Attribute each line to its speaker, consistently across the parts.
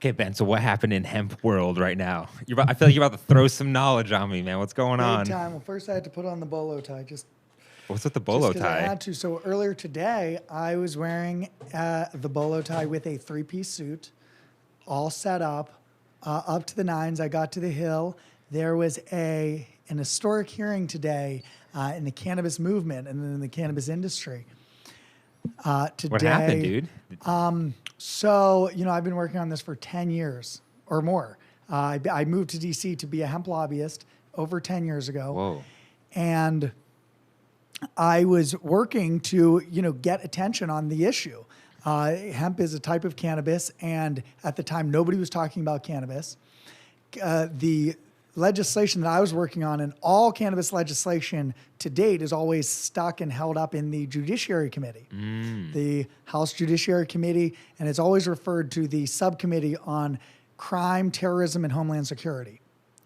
Speaker 1: Okay, Ben, so what happened in hemp world right now? I feel like you're about to throw some knowledge on me, man. What's going on?
Speaker 2: Big time. Well, first I had to put on the bolo tie,
Speaker 1: What's with the bolo
Speaker 2: because I
Speaker 1: tie?
Speaker 2: had to. So earlier today, I was wearing the bolo tie with a three-piece suit, all set up to the nines. I got to the Hill. There was an historic hearing today in the cannabis movement and in the cannabis industry. Today,
Speaker 1: What happened, dude?
Speaker 2: So, I've been working on this for 10 years or more. I moved to DC to be a hemp lobbyist over 10 years ago.
Speaker 1: Whoa.
Speaker 2: And I was working to, get attention on the issue. Hemp is a type of cannabis, and at the time, nobody was talking about cannabis. The legislation that I was working on, and all cannabis legislation to date, is always stuck and held up in the Judiciary Committee, the House Judiciary Committee, and it's always referred to the subcommittee on crime, terrorism, and homeland security.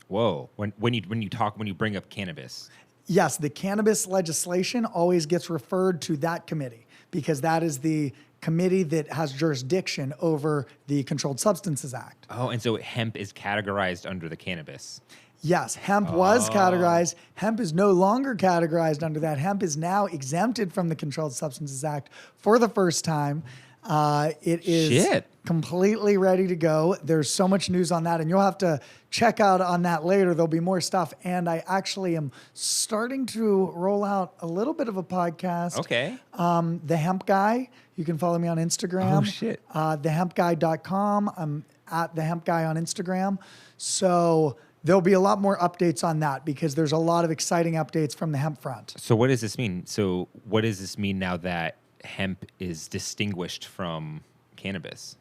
Speaker 1: Whoa. When you bring up cannabis.
Speaker 2: Yes, the cannabis legislation always gets referred to that committee because that is the committee that has jurisdiction over the Controlled Substances Act.
Speaker 1: Oh, and so hemp is categorized under the cannabis.
Speaker 2: Yes, hemp was categorized. Hemp is no longer categorized under that. Hemp is now exempted from the Controlled Substances Act for the first time. It is completely ready to go. There's so much news on that, and you'll have to check out on that later. There'll be more stuff, and I actually am starting to roll out a little bit of a podcast.
Speaker 1: Okay.
Speaker 2: The Hemp Guy. You can follow me on Instagram.
Speaker 1: Oh, shit.
Speaker 2: Thehempguy.com. I'm at The Hemp Guy on Instagram. So there'll be a lot more updates on that because there's a lot of exciting updates from the hemp front.
Speaker 1: So what does this mean? So what does this mean now that hemp is distinguished from cannabis?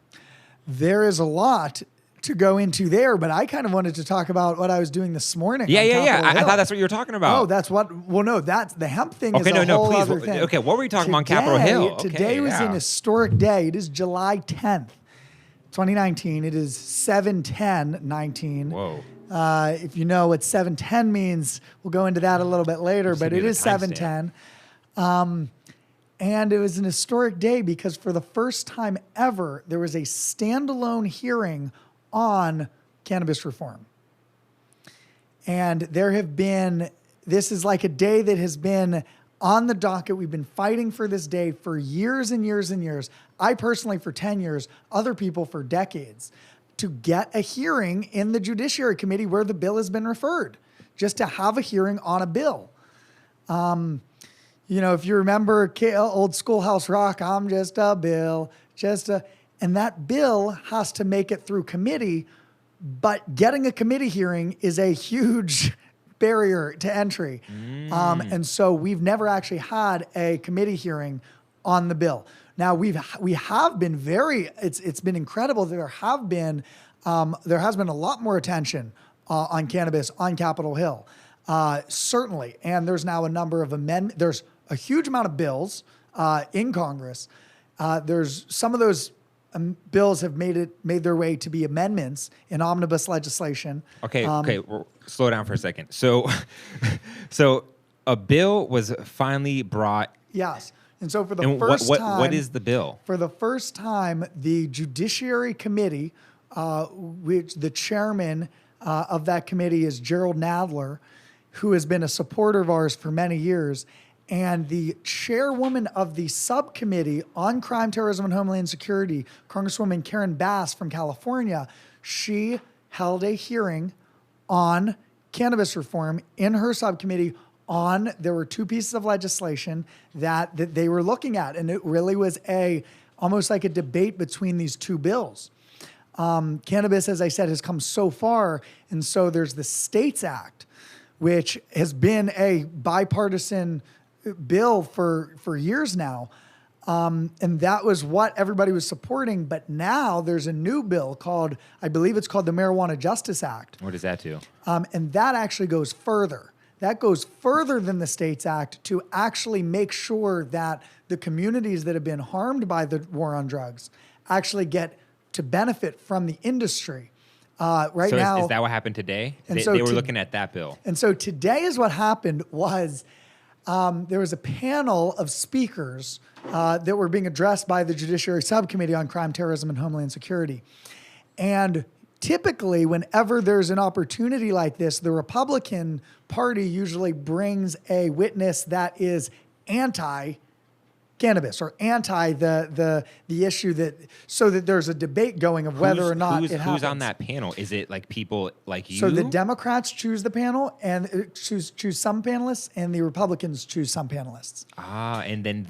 Speaker 2: There is a lot to go into there, but I kind of wanted to talk about what I was doing this morning.
Speaker 1: Yeah.
Speaker 2: I
Speaker 1: I thought that's what you were talking about.
Speaker 2: Oh, that's what. Well, no, that's the hemp thing.
Speaker 1: Okay,
Speaker 2: is a whole
Speaker 1: please.
Speaker 2: other thing.
Speaker 1: Okay, what were you talking about on Capitol Hill?
Speaker 2: Today was an historic day. It is July 10th, 2019. It is 7/10/19.
Speaker 1: Whoa.
Speaker 2: If you know what 7/10 means, we'll go into that a little bit later, but it is 7/10. And it was an historic day because for the first time ever, there was a standalone hearing on cannabis reform. And this is like a day that has been on the docket. We've been fighting for this day for years and years and years. I personally for 10 years, other people for decades, to get a hearing in the Judiciary Committee where the bill has been referred, just to have a hearing on a bill. If you remember old Schoolhouse Rock, I'm just a bill, and that bill has to make it through committee, but getting a committee hearing is a huge barrier to entry. And so we've never actually had a committee hearing on the bill. Now we have been it's been incredible. There has been a lot more attention on cannabis on Capitol Hill, certainly. And there's now a number of amendments. There's a huge amount of bills in Congress. There's some of those bills have made their way to be amendments in omnibus legislation.
Speaker 1: Okay, slow down for a second. So a bill was finally brought.
Speaker 2: Yes. And so for the first time...
Speaker 1: What is the bill?
Speaker 2: For the first time, the Judiciary Committee, which the chairman of that committee is Gerald Nadler, who has been a supporter of ours for many years, and the chairwoman of the subcommittee on crime, terrorism, and homeland security, Congresswoman Karen Bass from California, she held a hearing on cannabis reform in her subcommittee. There were two pieces of legislation that they were looking at, and it really was almost like a debate between these two bills. Cannabis, as I said, has come so far, and so there's the States Act, which has been a bipartisan bill for years now. And that was what everybody was supporting. But now there's a new bill I believe it's called the Marijuana Justice Act.
Speaker 1: What does that do?
Speaker 2: And that actually goes further. That goes further than the States Act to actually make sure that the communities that have been harmed by the war on drugs actually get to benefit from the industry. Now,
Speaker 1: is that what happened today? They were looking at that bill.
Speaker 2: And so today is what happened was there was a panel of speakers that were being addressed by the Judiciary Subcommittee on Crime, Terrorism, and Homeland Security. And typically, whenever there's an opportunity like this, the Republican Party usually brings a witness that is anti-cannabis or anti the issue, that so that there's a debate going of whether or not it happens.
Speaker 1: Who's on that panel? Is it like people like you?
Speaker 2: So the Democrats choose the panel and choose some panelists, and the Republicans choose some panelists.
Speaker 1: And then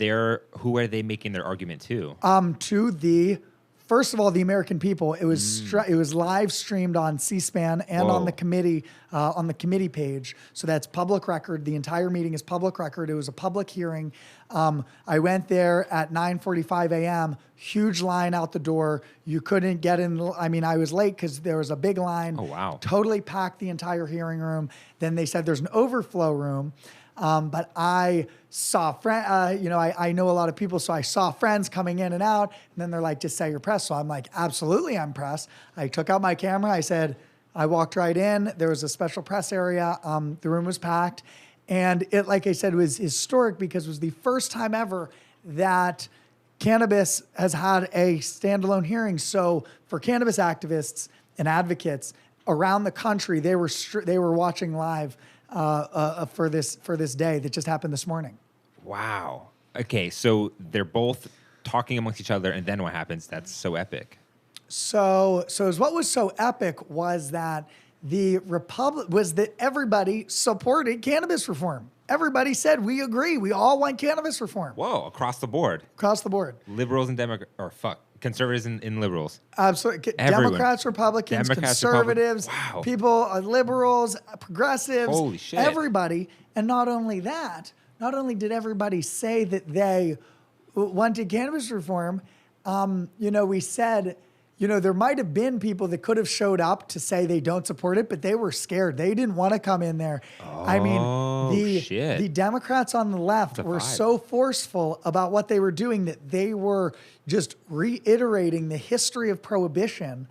Speaker 1: who are they making their argument to?
Speaker 2: To the First of all, the American people. It was live streamed on C-SPAN and on the committee page. So that's public record. The entire meeting is public record. It was a public hearing. I went there at 9:45 a.m. Huge line out the door. You couldn't get in. I mean, I was late because there was a big line.
Speaker 1: Oh wow!
Speaker 2: Totally packed the entire hearing room. Then they said there's an overflow room. But I saw I know a lot of people, so I saw friends coming in and out, and then they're like, just say you're pressed. So I'm like, absolutely, I'm pressed. I took out my camera. I walked right in. There was a special press area. The room was packed. And it, like I said, was historic because it was the first time ever that cannabis has had a standalone hearing. So for cannabis activists and advocates around the country, they were watching live for this day that just happened this morning.
Speaker 1: Wow. Okay, so they're both talking amongst each other, and then what happens? That's so epic.
Speaker 2: So what was so epic was that everybody supported cannabis reform. Everybody said, we agree. We all want cannabis reform.
Speaker 1: Whoa, across the board.
Speaker 2: Across the board.
Speaker 1: Liberals and conservatives and liberals.
Speaker 2: Absolutely.
Speaker 1: Everyone.
Speaker 2: Democrats, Republicans, conservatives,
Speaker 1: Wow.
Speaker 2: people, liberals, progressives.
Speaker 1: Holy shit.
Speaker 2: Everybody. And not only did everybody say that they wanted cannabis reform, we said, there might have been people that could have showed up to say they don't support it, but they were scared. They didn't want to come in there. The Democrats on the left were so forceful about what they were doing that they were just reiterating the history of prohibition,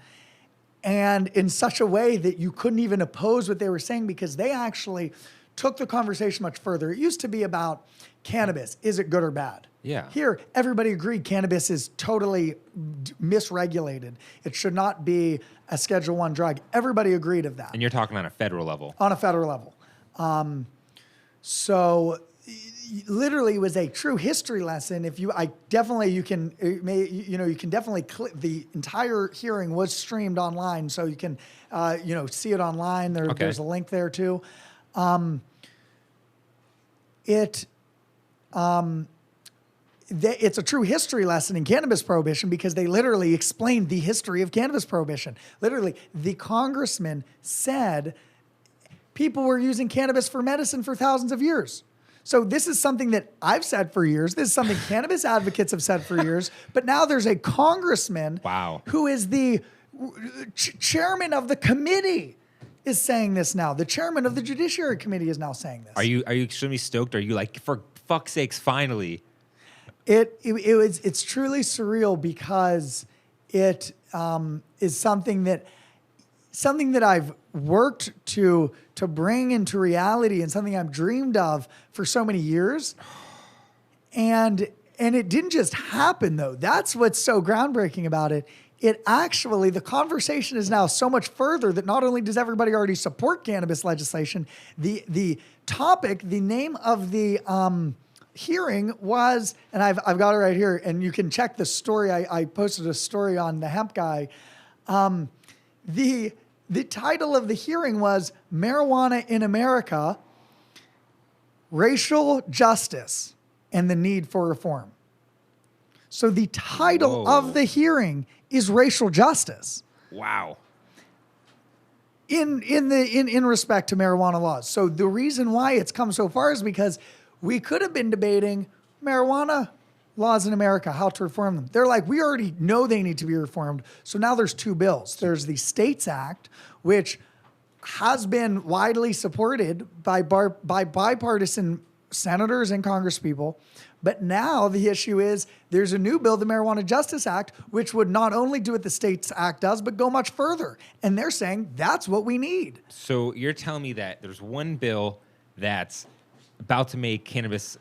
Speaker 2: and in such a way that you couldn't even oppose what they were saying, because they actually took the conversation much further. It used to be about cannabis. Is it good or bad?
Speaker 1: Yeah.
Speaker 2: Here, everybody agreed cannabis is totally misregulated. It should not be a Schedule I drug. Everybody agreed of that.
Speaker 1: And you're talking on a federal level.
Speaker 2: On a federal level. So literally it was a true history lesson. You can definitely click. The entire hearing was streamed online, so you can see it online. There's a link there too. It's a true history lesson in cannabis prohibition, because they literally explained the history of cannabis prohibition. Literally, the congressman said people were using cannabis for medicine for thousands of years. So this is something that I've said for years. This is something cannabis advocates have said for years. But now there's a congressman who is the chairman of the committee is saying this now. The chairman of the Judiciary Committee is now saying this.
Speaker 1: Are you extremely stoked? Are you like, for fuck's sakes, finally?
Speaker 2: It's truly surreal, because it is something that I've worked to bring into reality, and something I've dreamed of for so many years. And it didn't just happen, though. That's what's so groundbreaking about it. The conversation is now so much further that not only does everybody already support cannabis legislation, the topic, the name of the hearing was, and I've got it right here, and you can check the story. I posted a story on the Hemp guy. The title of the hearing was Marijuana in America, Racial Justice and the Need for Reform. So the title of the hearing is racial justice.
Speaker 1: Wow.
Speaker 2: In respect to marijuana laws. So the reason why it's come so far is because we could have been debating marijuana laws in America, how to reform them. They're like, we already know they need to be reformed. So now there's two bills. There's the States Act, which has been widely supported by bipartisan senators and congresspeople. But now the issue is there's a new bill, the Marijuana Justice Act, which would not only do what the States Act does, but go much further. And they're saying that's what we need.
Speaker 1: So you're telling me that there's one bill that's about to make cannabis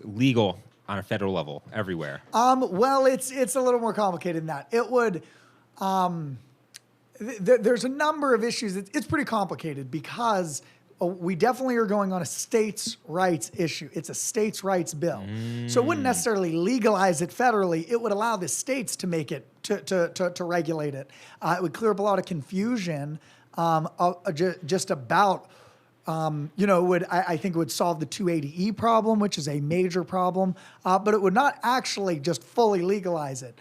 Speaker 1: legal on a federal level everywhere.
Speaker 2: Well, it's a little more complicated than that. It would There's a number of issues. It's pretty complicated because we definitely are going on a states' rights issue. It's a states' rights bill. So it wouldn't necessarily legalize it federally. It would allow the states to make it, to regulate it. It would clear up a lot of confusion just about, I think it would solve the 280E problem, which is a major problem, but it would not actually just fully legalize it.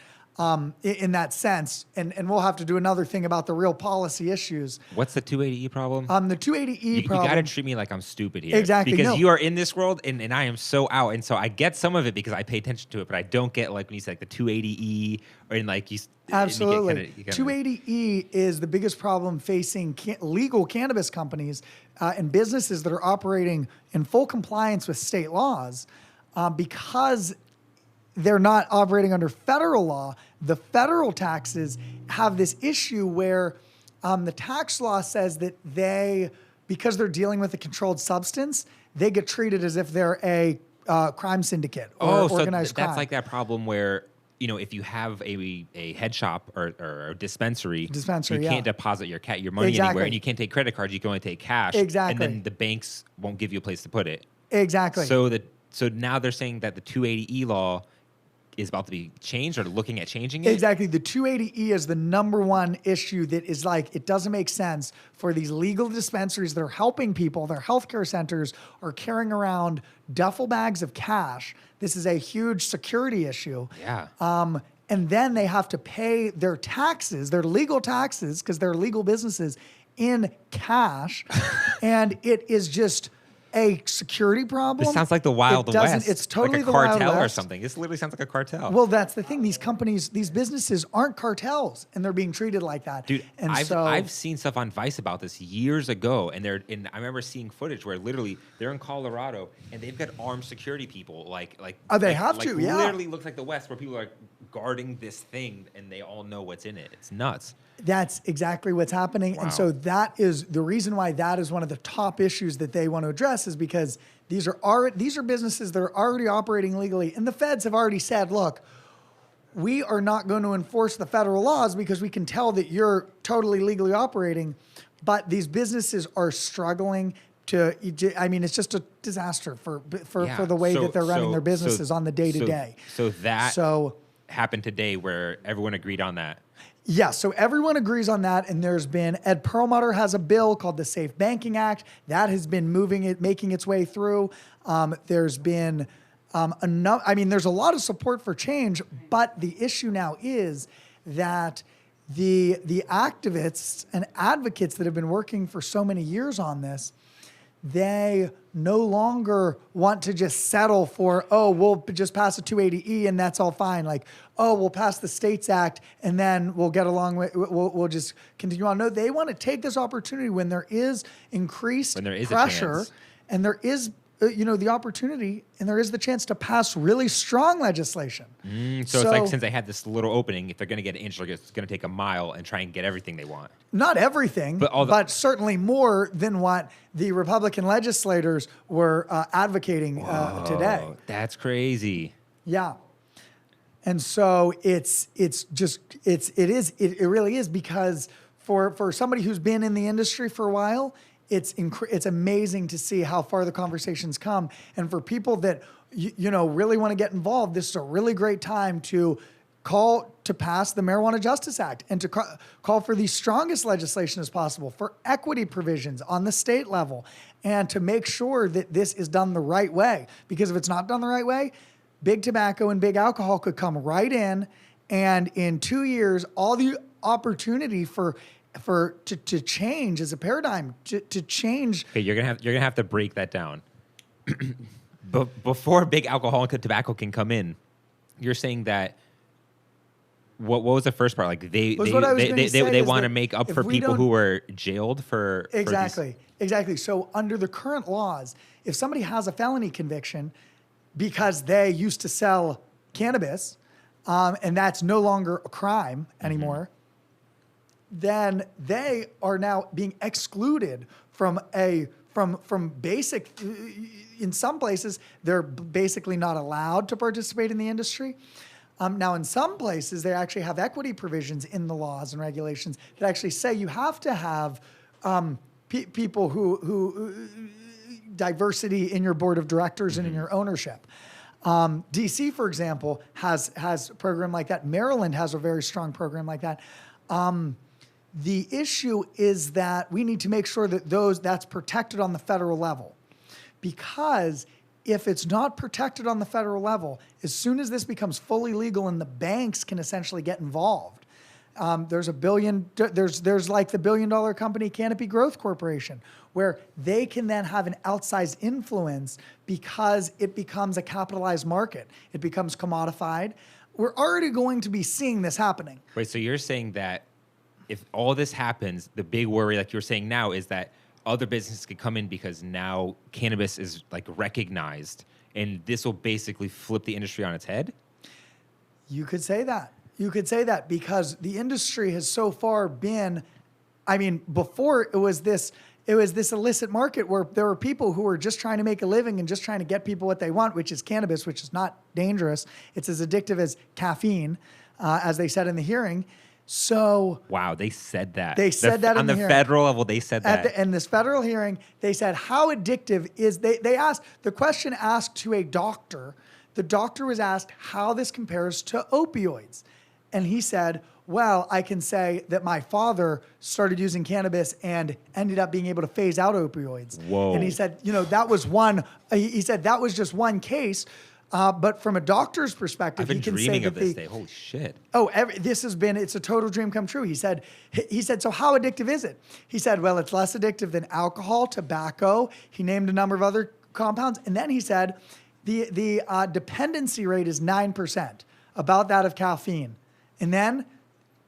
Speaker 2: In that sense, and we'll have to do another thing about the real policy issues.
Speaker 1: What's the 280E problem?
Speaker 2: The 280E problem.
Speaker 1: You got to treat me like I'm stupid here.
Speaker 2: Exactly.
Speaker 1: Because you are in this world, and I am so out. And so I get some of it because I pay attention to it, but I don't get like when you say like the 280E or in like you.
Speaker 2: Absolutely.
Speaker 1: You kinda,
Speaker 2: 280E is the biggest problem facing legal cannabis companies and businesses that are operating in full compliance with state laws because they're not operating under federal law. The federal taxes have this issue where the tax law says that because they're dealing with a controlled substance, they get treated as if they're a crime syndicate or organized crime.
Speaker 1: That's like that problem where, if you have a head shop or a dispensary, you can't deposit your money anywhere, and you can't take credit cards. You can only take cash.
Speaker 2: Exactly.
Speaker 1: And then the banks won't give you a place to put it.
Speaker 2: Exactly.
Speaker 1: So now they're saying that the 280E law is about to be changed or looking at changing it?
Speaker 2: Exactly. The 280E is the number one issue that is like, it doesn't make sense for these legal dispensaries that are helping people, their healthcare centers are carrying around duffel bags of cash. This is a huge security issue.
Speaker 1: Yeah.
Speaker 2: And then they have to pay their taxes, their legal taxes, because they're legal businesses, in cash. And it is just a security problem.
Speaker 1: This sounds like the Wild West.
Speaker 2: It's totally
Speaker 1: like a
Speaker 2: the Wild
Speaker 1: cartel
Speaker 2: West
Speaker 1: or something. This literally sounds like a cartel.
Speaker 2: Well, that's the thing. These companies, these businesses aren't cartels, and they're being treated like that.
Speaker 1: Dude,
Speaker 2: and
Speaker 1: I've seen stuff on Vice about this years ago, and I remember seeing footage where literally they're in Colorado and they've got armed security people, literally looks like the West, where people are guarding this thing and they all know what's in it. It's nuts.
Speaker 2: That's exactly what's happening.
Speaker 1: Wow.
Speaker 2: And so that is the reason why that is one of the top issues that they want to address, is because these are businesses that are already operating legally. And the feds have already said, look, we are not going to enforce the federal laws because we can tell that you're totally legally operating. But these businesses are struggling it's just a disaster for the way that they're running their businesses on the day-to-day.
Speaker 1: So that happened today where everyone agreed on that.
Speaker 2: Yeah, so everyone agrees on that, and there's been Ed Perlmutter has a bill called the Safe Banking Act that has been making its way through. There's been there's a lot of support for change, but the issue now is that the activists and advocates that have been working for so many years on this, they no longer want to just settle for, we'll just pass a 280E and that's all fine. Like, we'll pass the States Act and then we'll get along with, we'll just continue on. No, they want to take this opportunity when there is increased pressure and there is, the opportunity and there is the chance to pass really strong legislation.
Speaker 1: So it's like, since they had this little opening, if they're going to get an inch, it's going to take a mile and try and get everything they want.
Speaker 2: Not everything, but certainly more than what the Republican legislators were advocating today.
Speaker 1: That's crazy.
Speaker 2: Yeah. And so it really is, because for somebody who's been in the industry for a while, it's amazing to see how far the conversations come. And for people that, really want to get involved, this is a really great time to call to pass the Marijuana Justice Act and to call for the strongest legislation as possible for equity provisions on the state level and to make sure that this is done the right way. Because if it's not done the right way, big tobacco and big alcohol could come right in, and in 2 years, all the opportunity to change as a paradigm, to change.
Speaker 1: Okay, you're gonna have to break that down. But before big alcohol and tobacco can come in, you're saying that what was the first part? Like they want to make up for people who were jailed for
Speaker 2: exactly. So under the current laws, if somebody has a felony conviction because they used to sell cannabis, and that's no longer a crime anymore, then they are now being excluded from basic. In some places, they're basically not allowed to participate in the industry. Now, in some places, they actually have equity provisions in the laws and regulations that actually say you have to have people who diversity in your board of directors and in your ownership. DC, for example, has a program like that. Maryland has a very strong program like that. The issue is that we need to make sure that that's protected on the federal level, because if it's not protected on the federal level, as soon as this becomes fully legal and the banks can essentially get involved, there's like the $1 billion company Canopy Growth Corporation, where they can then have an outsized influence because it becomes a capitalized market. It becomes commodified. We're already going to be seeing this happening.
Speaker 1: Wait, so you're saying that if all this happens, the big worry, like you're saying now, is that other businesses could come in because now cannabis is like recognized, and this will basically flip the industry on its head?
Speaker 2: You could say that. You could say that because the industry has so far been, I mean, before it was this illicit market where there were people who were just trying to make a living and just trying to get people what they want, which is cannabis, which is not dangerous. It's as addictive as caffeine, as they said in the hearing. So
Speaker 1: wow, they said that.
Speaker 2: They said that
Speaker 1: on the federal level. They said that
Speaker 2: in this federal hearing. They said how addictive is they asked the question asked to a doctor. The doctor was asked how this compares to opioids, and he said, "Well, I can say that my father started using cannabis and ended up being able to phase out opioids."
Speaker 1: Whoa!
Speaker 2: And he said, that was one. He said that was just one case. But from a doctor's perspective,
Speaker 1: I've been
Speaker 2: he can
Speaker 1: dreaming
Speaker 2: say
Speaker 1: of this day. Holy shit!
Speaker 2: Oh, it's a total dream come true. He said, so how addictive is it? He said, well, it's less addictive than alcohol, tobacco. He named a number of other compounds, and then he said, the dependency rate is 9%, about that of caffeine, and then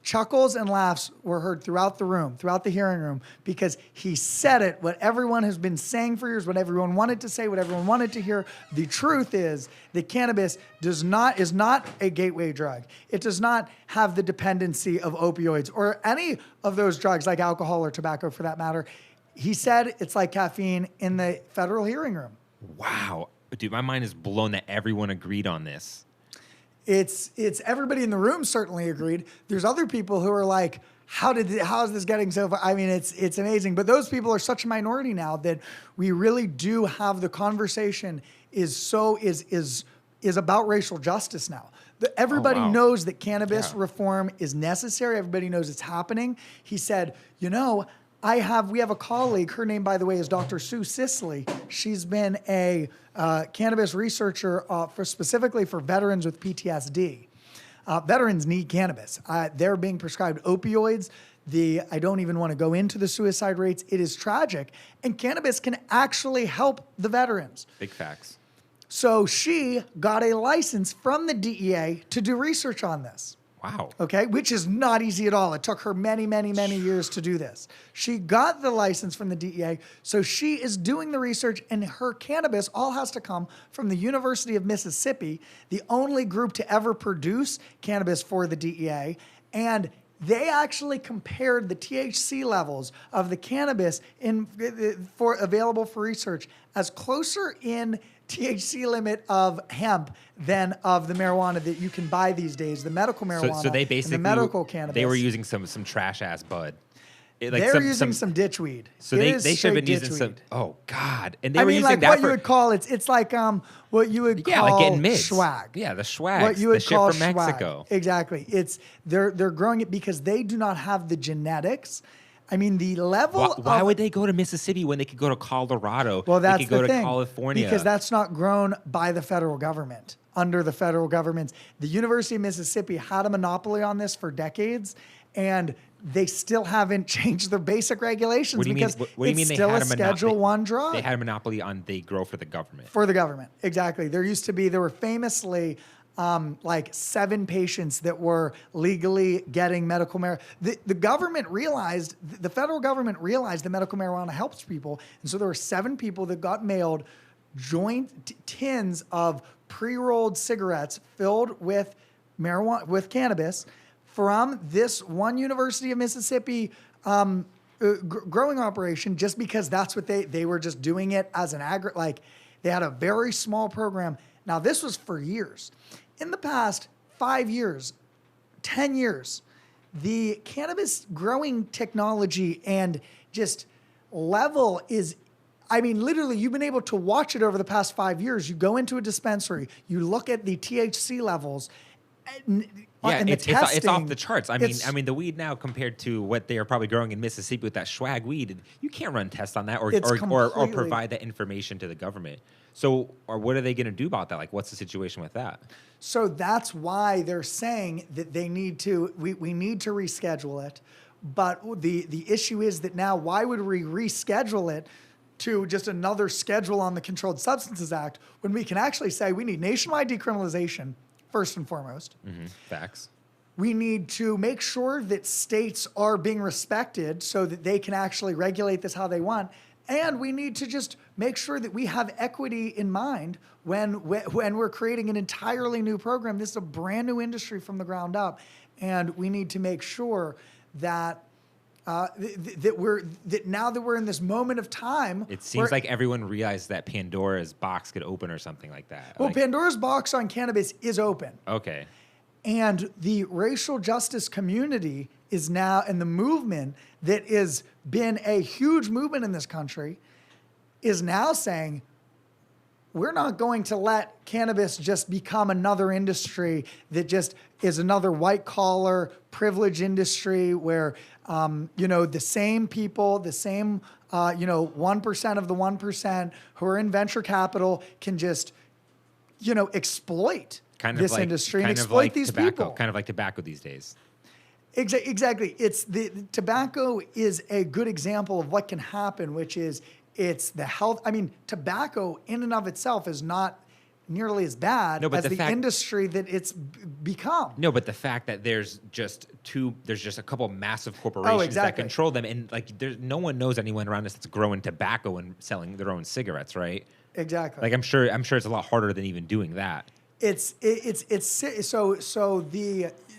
Speaker 2: chuckles and laughs were heard throughout the hearing room, because he said it, what everyone has been saying for years, what everyone wanted to say, what everyone wanted to hear. The truth is that cannabis is not a gateway drug. It does not have the dependency of opioids or any of those drugs like alcohol or tobacco for that matter. He said it's like caffeine in the federal hearing room.
Speaker 1: Wow. Dude, my mind is blown that everyone agreed on this.
Speaker 2: It's everybody in the room certainly agreed. There's other people who are like, how is this getting so far? I mean, it's amazing. But those people are such a minority now that we really do have the conversation is about racial justice now. Everybody knows that cannabis reform is necessary. Everybody knows it's happening. He said, we have a colleague, her name, by the way, is Dr. Sue Sisley. She's been a cannabis researcher specifically for veterans with PTSD. Veterans need cannabis. They're being prescribed opioids. I don't even want to go into the suicide rates. It is tragic. And cannabis can actually help the veterans.
Speaker 1: Big facts.
Speaker 2: So she got a license from the DEA to do research on this.
Speaker 1: Wow.
Speaker 2: Okay, which is not easy at all. It took her many, many, many years to do this. She got the license from the DEA, so she is doing the research, and her cannabis all has to come from the University of Mississippi, the only group to ever produce cannabis for the DEA, and they actually compared the THC levels of the cannabis available for research as closer in THC limit of hemp than of the marijuana that you can buy these days, the medical marijuana.
Speaker 1: So they basically,
Speaker 2: and the medical cannabis.
Speaker 1: They were using some trash ass bud.
Speaker 2: They were using some ditchweed.
Speaker 1: So they should have been using some. Oh God! And they were using that
Speaker 2: what you would call it's like what you would call
Speaker 1: like getting mixed.
Speaker 2: Swag.
Speaker 1: Yeah, the swag.
Speaker 2: What you would call
Speaker 1: shit from Mexico.
Speaker 2: Exactly. They're growing it because they do not have the genetics. I mean, the level.
Speaker 1: Why would they go to Mississippi when they could go to Colorado?
Speaker 2: Well, that's
Speaker 1: they could go
Speaker 2: the thing,
Speaker 1: to California
Speaker 2: because that's not grown by the federal government. Under the federal government, the University of Mississippi had a monopoly on this for decades, and they still haven't changed their basic regulations.
Speaker 1: What do you
Speaker 2: because
Speaker 1: mean? What do you mean
Speaker 2: it's
Speaker 1: they
Speaker 2: still
Speaker 1: had
Speaker 2: a Schedule I drug?
Speaker 1: They had a monopoly on they grow for the government.
Speaker 2: For the government, exactly. There were famously like 7 patients that were legally getting medical marijuana. The federal government realized that medical marijuana helps people. And so there were 7 people that got mailed tins of pre-rolled cigarettes filled with marijuana, with cannabis from this one University of Mississippi growing operation, just because that's what they were just doing it as they had a very small program. Now, this was for years. In the past 5 years, 10 years, the cannabis growing technology and just level is, I mean, literally, you've been able to watch it over the past 5 years. You go into a dispensary, you look at the THC levels, and
Speaker 1: it's off the charts. I mean, the weed now compared to what they are probably growing in Mississippi with that swag weed, you can't run tests on that or provide that information to the government. So, or what are they going to do about that? Like, what's the situation with that?
Speaker 2: So that's why they're saying that they need to. We need to reschedule it. But the issue is that now, why would we reschedule it to just another schedule on the Controlled Substances Act when we can actually say we need nationwide decriminalization first and foremost?
Speaker 1: Mm-hmm. Facts.
Speaker 2: We need to make sure that states are being respected so that they can actually regulate this how they want. And we need to just make sure that we have equity in mind when we're creating an entirely new program. This is a brand new industry from the ground up. And we need to make sure that now that we're in this moment of time.
Speaker 1: It seems like everyone realized that Pandora's box could open or something like that.
Speaker 2: Well, Pandora's box on cannabis is open.
Speaker 1: Okay.
Speaker 2: And the racial justice community is now, and the movement that has been a huge movement in this country is now saying, we're not going to let cannabis just become another industry that just is another white collar privilege industry where, the same people, the same, 1% of the 1% who are in venture capital can just, exploit this industry and exploit these people.
Speaker 1: Kind of like tobacco these days.
Speaker 2: Exactly. It's the tobacco is a good example of what can happen, which is it's the health. I mean, tobacco in and of itself is not nearly as bad as the industry that it's become.
Speaker 1: No, but the fact that there's just a couple of massive corporations that control them, and no one knows anyone around us that's growing tobacco and selling their own cigarettes, right?
Speaker 2: Exactly.
Speaker 1: Like I'm sure it's a lot harder than even doing that.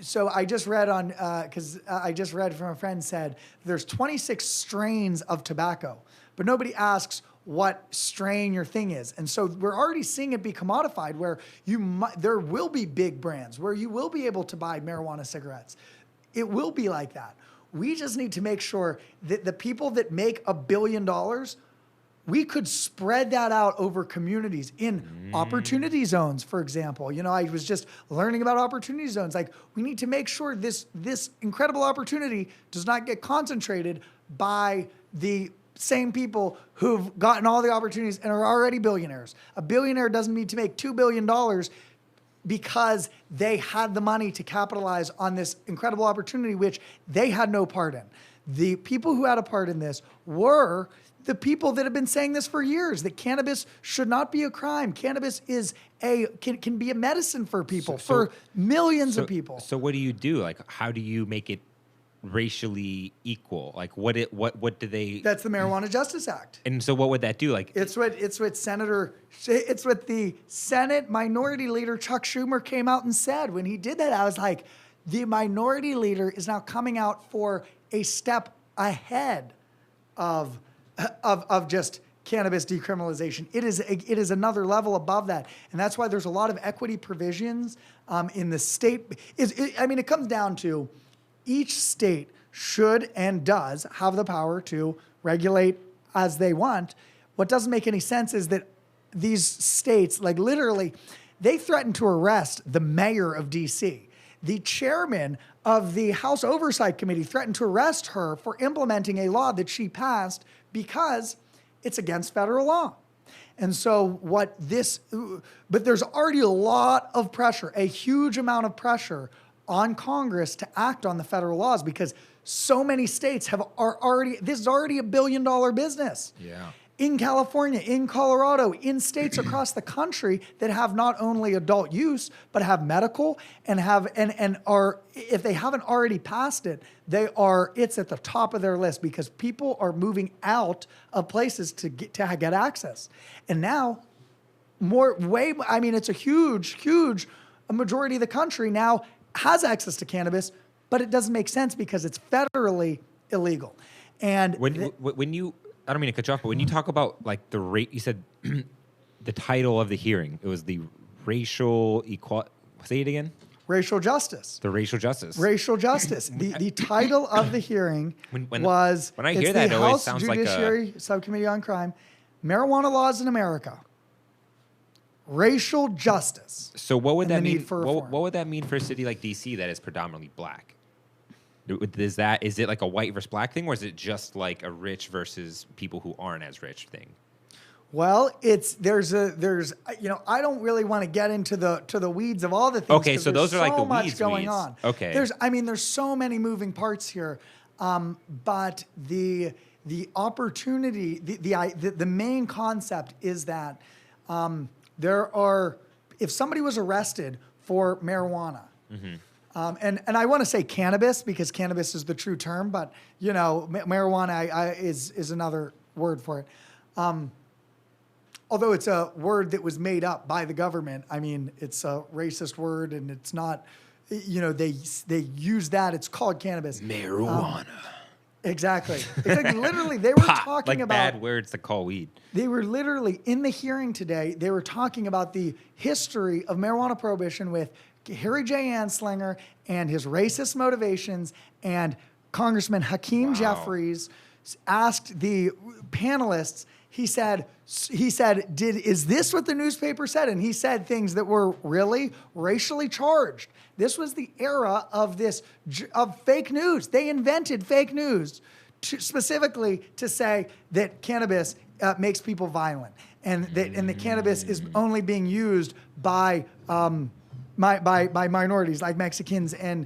Speaker 2: So I just read on because I just read from a friend said there's 26 strains of tobacco, but nobody asks what strain your thing is, and so we're already seeing it be commodified where there will be big brands where you will be able to buy marijuana cigarettes. It will be like that. We just need to make sure that the people that make $1 billion, we could spread that out over communities in opportunity zones, for example. I was just learning about opportunity zones. Like, we need to make sure this incredible opportunity does not get concentrated by the same people who've gotten all the opportunities and are already billionaires. A billionaire doesn't need to make $2 billion because they had the money to capitalize on this incredible opportunity, which they had no part in. The people who had a part in this were the people that have been saying this for years, that cannabis should not be a crime. Cannabis is can be a medicine for people, for millions of people.
Speaker 1: So what do you do? Like, how do you make it racially equal? Like, what do they?
Speaker 2: That's the Marijuana Justice Act.
Speaker 1: And so what would that do? Like,
Speaker 2: it's what the Senate Minority Leader Chuck Schumer came out and said when he did that. I was like, the Minority Leader is now coming out for a step ahead of just cannabis decriminalization. It is another level above that, and that's why there's a lot of equity provisions in the state. It comes down to each state should and does have the power to regulate as they want. What doesn't make any sense is that these states, like literally, they threatened to arrest the mayor of D.C. The chairman of the House Oversight Committee threatened to arrest her for implementing a law that she passed because it's against federal law. And so but there's already a lot of pressure, a huge amount of pressure on Congress to act on the federal laws because so many states this is already $1 billion business.
Speaker 1: Yeah.
Speaker 2: In California, in Colorado, in states across the country that have not only adult use, but have medical and are, if they haven't already passed it, it's at the top of their list because people are moving out of places to get access. And now it's a huge majority of the country now has access to cannabis, but it doesn't make sense because it's federally illegal. And
Speaker 1: when you I don't mean to cut you off, but when you talk about like the rate, you said the title of the hearing, it was the racial equality. Say it again.
Speaker 2: Racial justice.
Speaker 1: The racial justice.
Speaker 2: Racial justice. The title of the hearing was...
Speaker 1: When I hear that, it always sounds like
Speaker 2: House Judiciary Subcommittee on Crime, Marijuana Laws in America. Racial justice.
Speaker 1: So what would that mean? What would that mean for a city like DC that is predominantly black? Is it like a white versus black thing, or is it just like a rich versus people who aren't as rich thing?
Speaker 2: Well, there's I don't really want to get into the weeds of all the things.
Speaker 1: Okay, so those are like the weeds
Speaker 2: going on.
Speaker 1: Okay.
Speaker 2: There's so many moving parts here, but the opportunity, the main concept is that if somebody was arrested for marijuana, and I want to say cannabis because cannabis is the true term, but marijuana is another word for it. Although it's a word that was made up by the government, I mean, it's a racist word, and it's not, they use that. It's called cannabis.
Speaker 1: Marijuana.
Speaker 2: Exactly. It's like literally they were talking
Speaker 1: like
Speaker 2: about
Speaker 1: bad words to call weed.
Speaker 2: They were literally in the hearing today. They were talking about the history of marijuana prohibition with Harry J. Anslinger and his racist motivations, and Congressman Hakeem Jeffries asked the panelists. He said, is this what the newspaper said? And he said things that were really racially charged. This was the era of fake news. They invented fake news specifically to say that cannabis makes people violent, and that cannabis is only being used by minorities like Mexicans and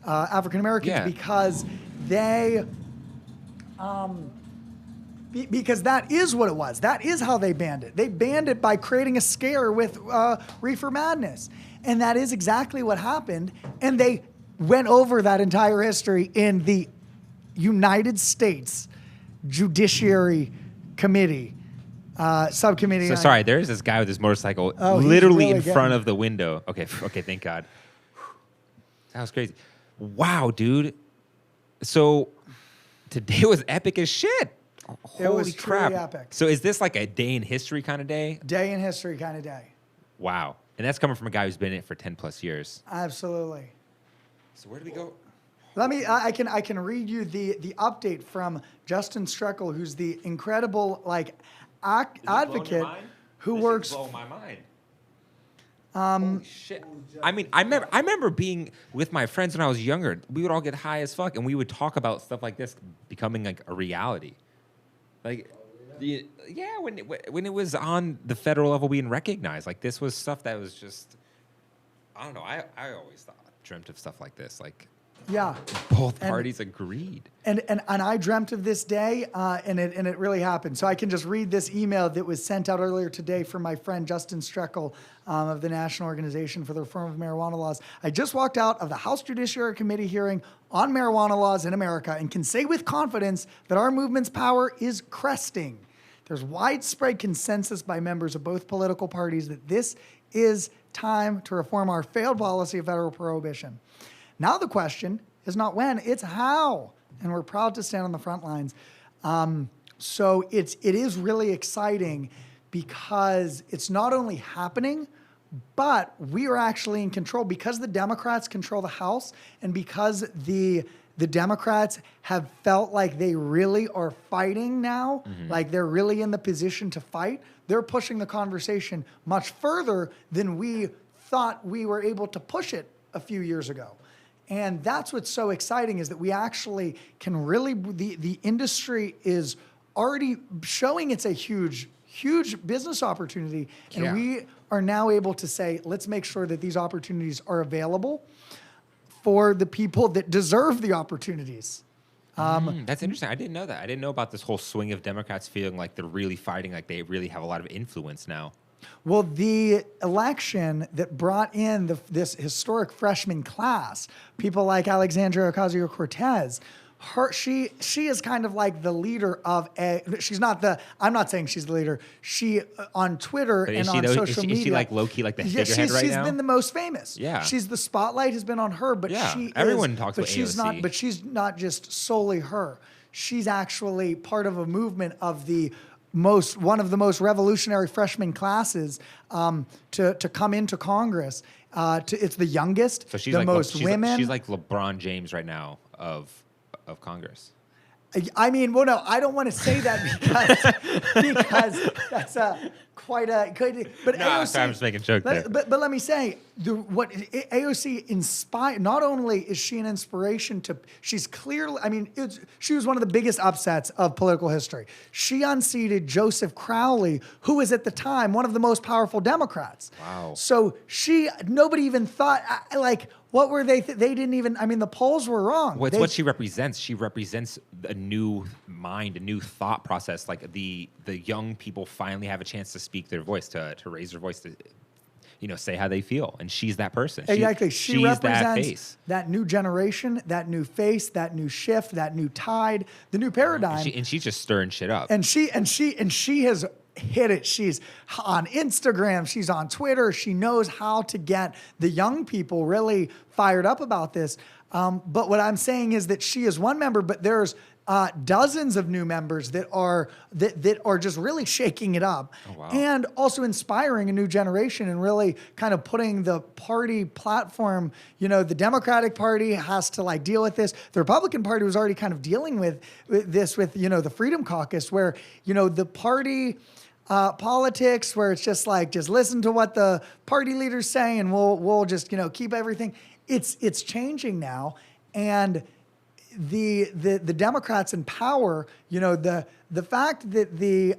Speaker 2: African Americans because they. Because that is what it was. That is how they banned it. They banned it by creating a scare with Reefer Madness. And that is exactly what happened. And they went over that entire history in the United States Judiciary Committee, subcommittee.
Speaker 1: So sorry, there's this guy with his motorcycle literally in front of the window. Okay, thank God. That was crazy. Wow, dude. So today was epic as shit. Holy crap.
Speaker 2: Epic.
Speaker 1: So is this like a day in history kind of day?
Speaker 2: Day in history kind of day.
Speaker 1: Wow. And that's coming from a guy who's been in it for 10 plus years.
Speaker 2: Absolutely.
Speaker 1: So where do we go?
Speaker 2: I can read you the update from Justin Streckel, who's the incredible advocate who works.
Speaker 1: Blow my mind. Holy shit. I mean, I remember being with my friends when I was younger. We would all get high as fuck, and we would talk about stuff like this becoming like a reality. Like, when it was on the federal level being recognized, like this was stuff that was just, I don't know. I always dreamt of stuff like this. Like, both parties agreed.
Speaker 2: And I dreamt of this day, and it really happened. So I can just read this email that was sent out earlier today from my friend Justin Streckel of the National Organization for the Reform of Marijuana Laws. I just walked out of the House Judiciary Committee hearing on marijuana laws in America and can say with confidence that our movement's power is cresting. There's widespread consensus by members of both political parties that this is time to reform our failed policy of federal prohibition. Now the question is not when, it's how. And we're proud to stand on the front lines. So it is really exciting because it's not only happening, but we are actually in control because the Democrats control the House and because the Democrats have felt like they really are fighting now, like they're really in the position to fight. They're pushing the conversation much further than we thought we were able to push it a few years ago. And that's what's so exciting is that we actually can really, the industry is already showing it's a huge business opportunity. And we are now able to say, let's make sure that these opportunities are available for the people that deserve the opportunities.
Speaker 1: That's interesting. I didn't know that. I didn't know about this whole swing of Democrats feeling like they're really fighting, like they really have a lot of influence now.
Speaker 2: Well, the election that brought in this historic freshman class, people like Alexandria Ocasio-Cortez, she is kind of like the leader of she's not I'm not saying she's the leader. She on Twitter and on social media. Is she like low-key like the figurehead right now? She's been the most famous.
Speaker 1: Yeah.
Speaker 2: The spotlight has been on her, but
Speaker 1: everyone talks about
Speaker 2: AOC. But she's not just solely her. She's actually part of a movement of one of the most revolutionary freshman classes to come into Congress. It's the youngest,
Speaker 1: so she's
Speaker 2: the
Speaker 1: like
Speaker 2: most women.
Speaker 1: She's like LeBron James right now of Congress.
Speaker 2: I mean, well, no, I don't want to say that because that's quite a good. But
Speaker 1: No,
Speaker 2: AOC,
Speaker 1: I'm just making a joke there.
Speaker 2: But let me say, what AOC inspired. Not only is she an inspiration to, she's clearly. I mean, she was one of the biggest upsets of political history. She unseated Joseph Crowley, who was at the time one of the most powerful Democrats.
Speaker 1: Wow.
Speaker 2: So nobody even thought like. What were they? They didn't even. I mean, the polls were wrong.
Speaker 1: Well, it's what she represents. She represents a new mind, a new thought process. Like the young people finally have a chance to speak their voice, to raise their voice, to say how they feel. And she's that person.
Speaker 2: Exactly. She represents
Speaker 1: that
Speaker 2: that new generation, that new face, that new shift, that new tide, the new paradigm.
Speaker 1: And she's just stirring shit up.
Speaker 2: And she has hit it. She's on Instagram. She's on Twitter. She knows how to get the young people really fired up about this. But what I'm saying is that she is one member, but there's dozens of new members that are just really shaking it up.
Speaker 1: Oh, wow.
Speaker 2: And also inspiring a new generation and really kind of putting the party platform. The Democratic Party has to like deal with this. The Republican Party was already kind of dealing with this with the Freedom Caucus, where the party politics, where it's just like, just listen to what the party leaders say and we'll just keep everything. It's changing now, and the Democrats in power, the fact that the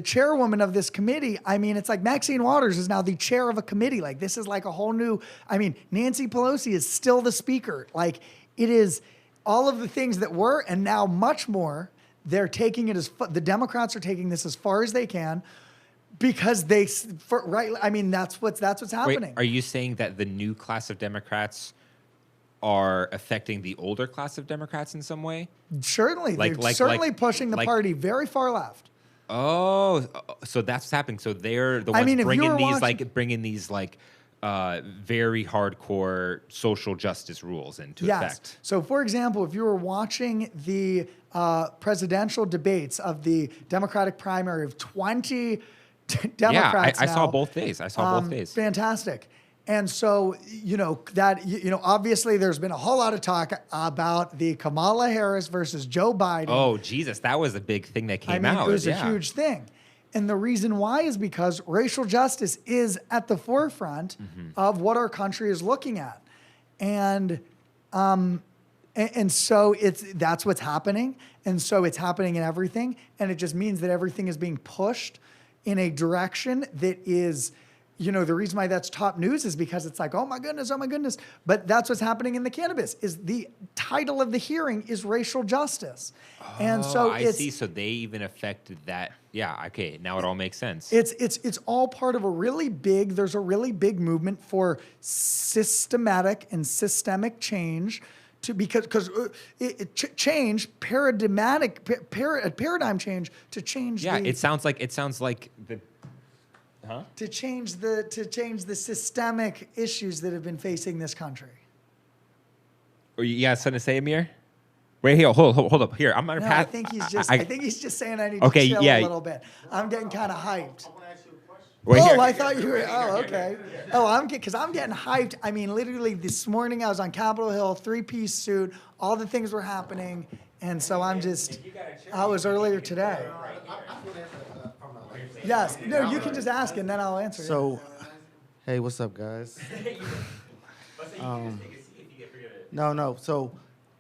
Speaker 2: chairwoman of this committee, I mean, it's like Maxine Waters is now the chair of a committee. Like, this is like a whole new, I mean, Nancy Pelosi is still the speaker. Like, it is all of the things that were, and now much more. They're taking it the Democrats are taking this as far as they can, because I mean, that's what's happening.
Speaker 1: Wait, are you saying that the new class of Democrats are affecting the older class of Democrats in some way?
Speaker 2: Certainly. They're certainly pushing the party very far left.
Speaker 1: Oh, so that's what's happening. So they're the ones bringing these very hardcore social justice rules into effect.
Speaker 2: So, for example, if you were watching the presidential debates of the Democratic primary of 20 Democrats,
Speaker 1: I saw both days.
Speaker 2: Fantastic. And so, obviously there's been a whole lot of talk about the Kamala Harris versus Joe Biden.
Speaker 1: Oh, Jesus. That was a big thing that came out.
Speaker 2: It was a huge thing. And the reason why is because racial justice is at the forefront of what our country is looking at. And so that's what's happening. And so it's happening in everything. And it just means that everything is being pushed in a direction that is, the reason why that's top news is because it's like, oh my goodness. But that's what's happening in the cannabis. Is the title of the hearing is racial justice.
Speaker 1: Oh,
Speaker 2: and so
Speaker 1: I see. So they even affected that. Yeah. Okay. Now it all makes sense.
Speaker 2: It's all part of there's a really big movement for systematic and systemic change because change, paradigm change to change.
Speaker 1: Yeah. It sounds like the.
Speaker 2: Huh? To change the systemic issues that have been facing this country.
Speaker 1: You got something to say, Amir? Wait here, hold up. Here, I'm gonna pass.
Speaker 2: I think he's just saying I need to chill a little bit. I'm getting kind of hyped.
Speaker 3: I want to ask you a question.
Speaker 2: I thought you were. Oh, okay. Because I'm getting hyped. I mean, literally this morning I was on Capitol Hill, 3-piece suit. All the things were happening, and so I was earlier today. Yes. No, you can just ask and then I'll answer.
Speaker 3: So, hey, what's up, guys? No. So,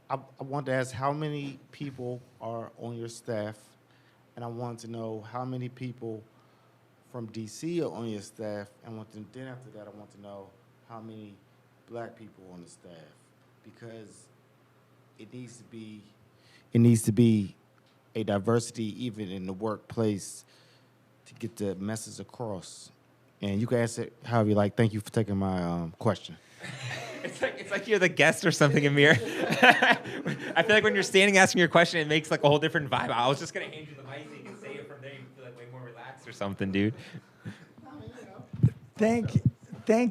Speaker 3: I wanted to ask how many people are on your staff, and I wanted to know how many people from D.C. are on your staff, and then after that, I want to know how many black people on the staff, because it needs to be a diversity even in the workplace to get the message across. And you can answer it however you like. Thank you for taking my question.
Speaker 1: It's like you're the guest or something, Amir. I feel like when you're standing asking your question, it makes like a whole different vibe. I was just gonna hand you the mic so you can say it from there. You feel like way more relaxed or something, dude.
Speaker 2: Thank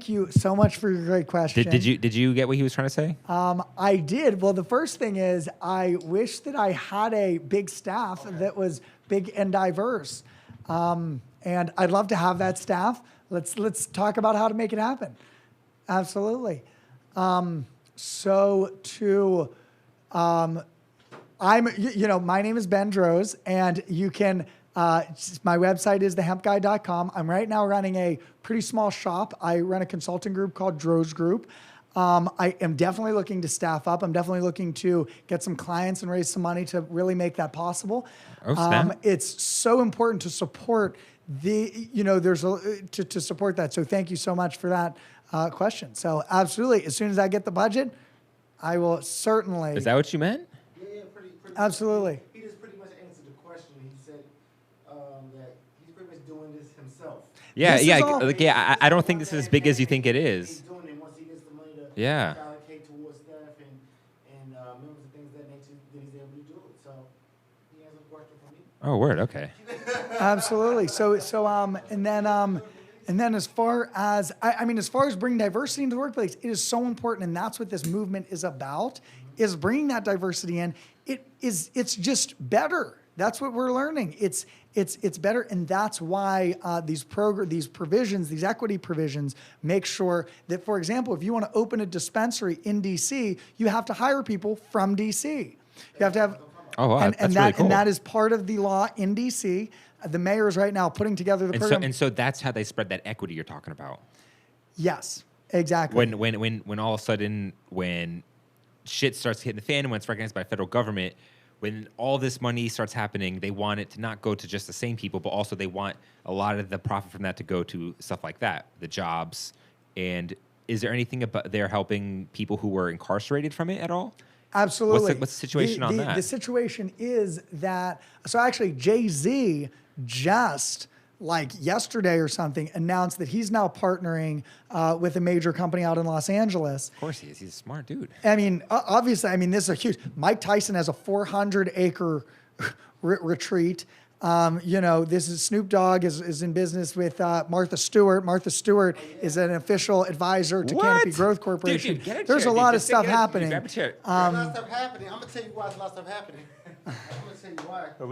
Speaker 2: you so much for your great question.
Speaker 1: Did you get what he was trying to say?
Speaker 2: I did. Well, the first thing is I wish that I had a big staff that was big and diverse. And I'd love to have that staff. let's talk about how to make it happen. Absolutely. My name is Ben Droz, and you can, my website is thehempguy.com. I'm right now running a pretty small shop. I run a consulting group called Droz Group. I am definitely looking to staff up. I'm definitely looking to get some clients and raise some money to really make that possible. It's so important to support to support that. So thank you so much for that question. So absolutely, as soon as I get the budget, I will certainly.
Speaker 1: Is that what you meant?
Speaker 3: Yeah, pretty
Speaker 2: absolutely.
Speaker 3: He just pretty much answered the question. He said that he's pretty much doing this himself.
Speaker 1: I don't think this is as big as you think it is.
Speaker 3: He's doing it once he gets the money to
Speaker 1: Yeah.
Speaker 3: allocate towards staff and members and things of that nature, that he's able to do it. So he has a question for me.
Speaker 1: Oh, word. Okay.
Speaker 2: Absolutely. And then as far as bringing diversity into the workplace, it is so important, and that's what this movement is about, is bringing that diversity in. It's just better. That's what we're learning. It's better, and that's why these provisions, these equity provisions, make sure that, for example, if you want to open a dispensary in DC, you have to hire people from DC. You have to have.
Speaker 1: Oh, wow.
Speaker 2: And that is part of the law in DC. The mayor is right now putting together the program.
Speaker 1: And so that's how they spread that equity you're talking about.
Speaker 2: Yes, exactly.
Speaker 1: When all of a sudden, when shit starts hitting the fan and when it's recognized by federal government, when all this money starts happening, they want it to not go to just the same people, but also they want a lot of the profit from that to go to stuff like that, the jobs. And is there anything about they're helping people who were incarcerated from it at all?
Speaker 2: Absolutely.
Speaker 1: What's the situation on that?
Speaker 2: The situation is that, so actually Jay-Z just like yesterday or something announced that he's now partnering with a major company out in Los Angeles.
Speaker 1: Of course he is. He's a smart dude.
Speaker 2: I mean, obviously, this is a huge, Mike Tyson has a 400-acre retreat. This is Snoop Dogg is in business with Martha Stewart. Martha Stewart is an official advisor to Canopy Growth Corporation.
Speaker 1: Dude,
Speaker 2: there's a lot of stuff happening.
Speaker 3: There's a lot of stuff happening. I'm gonna tell you why there's a lot of stuff happening. I'm gonna tell you why.
Speaker 1: Well,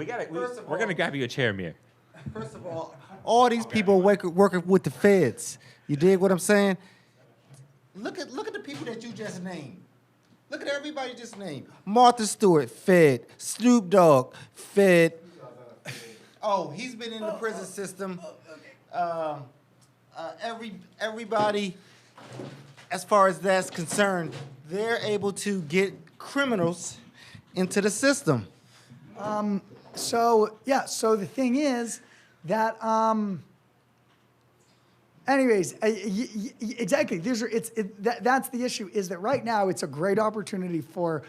Speaker 1: we're gonna grab you a chair, Mir.
Speaker 3: First of all these people working with the feds. You dig what I'm saying? Look at the people that you just named. Look at everybody you just named. Martha Stewart, fed. Snoop Dogg, fed. Oh, he's been in the prison system. Everybody, as far as that's concerned, they're able to get criminals into the system.
Speaker 2: So the thing is that, exactly. That's the issue, is that right now it's a great opportunity for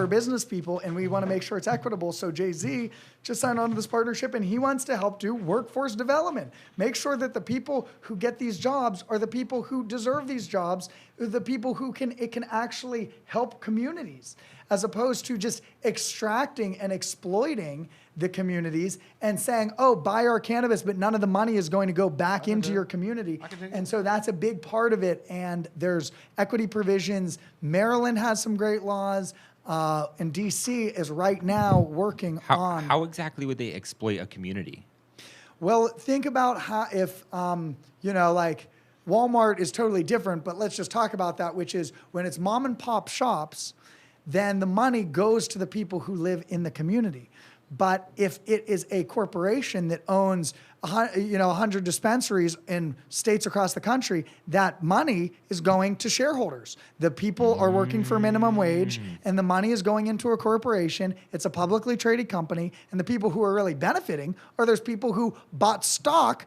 Speaker 2: business people, and we want to make sure it's equitable. So Jay-Z just signed on to this partnership, and he wants to help do workforce development. Make sure that the people who get these jobs are the people who deserve these jobs, the people who can actually help communities, as opposed to just extracting and exploiting the communities and saying, oh, buy our cannabis, but none of the money is going to go back into your community. And so that's a big part of it. And there's equity provisions. Maryland has some great laws. And DC is right now working on.
Speaker 1: How exactly would they exploit a community?
Speaker 2: Well, think about how if, like Walmart is totally different, but let's just talk about that, which is when it's mom and pop shops, then the money goes to the people who live in the community. But if it is a corporation that owns 100 dispensaries in states across the country, that money is going to shareholders. The people are working for minimum wage, and the money is going into a corporation. It's a publicly traded company, and the people who are really benefiting are those people who bought stock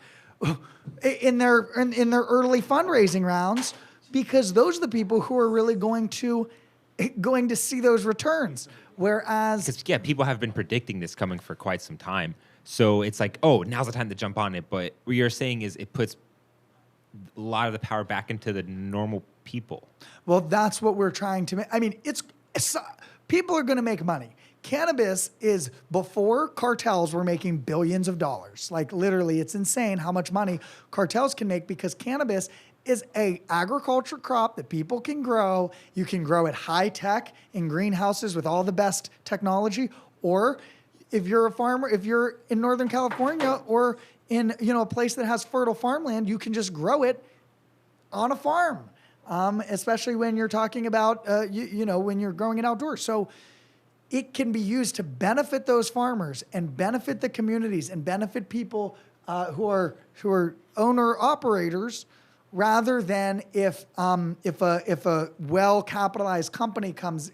Speaker 2: in their early fundraising rounds, because those are the people who are really going to see those returns. Whereas,
Speaker 1: because people have been predicting this coming for quite some time, so it's like, oh, now's the time to jump on it. But what you're saying is it puts a lot of the power back into the normal people.
Speaker 2: Well, that's what we're trying to make. It's people are going to make money. Cannabis is, before cartels were making billions of dollars. Like literally, it's insane how much money cartels can make, because cannabis is a agriculture crop that people can grow. You can grow it high tech in greenhouses with all the best technology, or if you're a farmer, if you're in Northern California or in, a place that has fertile farmland, you can just grow it on a farm, especially when you're talking about, when you're growing it outdoors. So it can be used to benefit those farmers and benefit the communities and benefit people who are owner operators, rather than if a well capitalized company comes,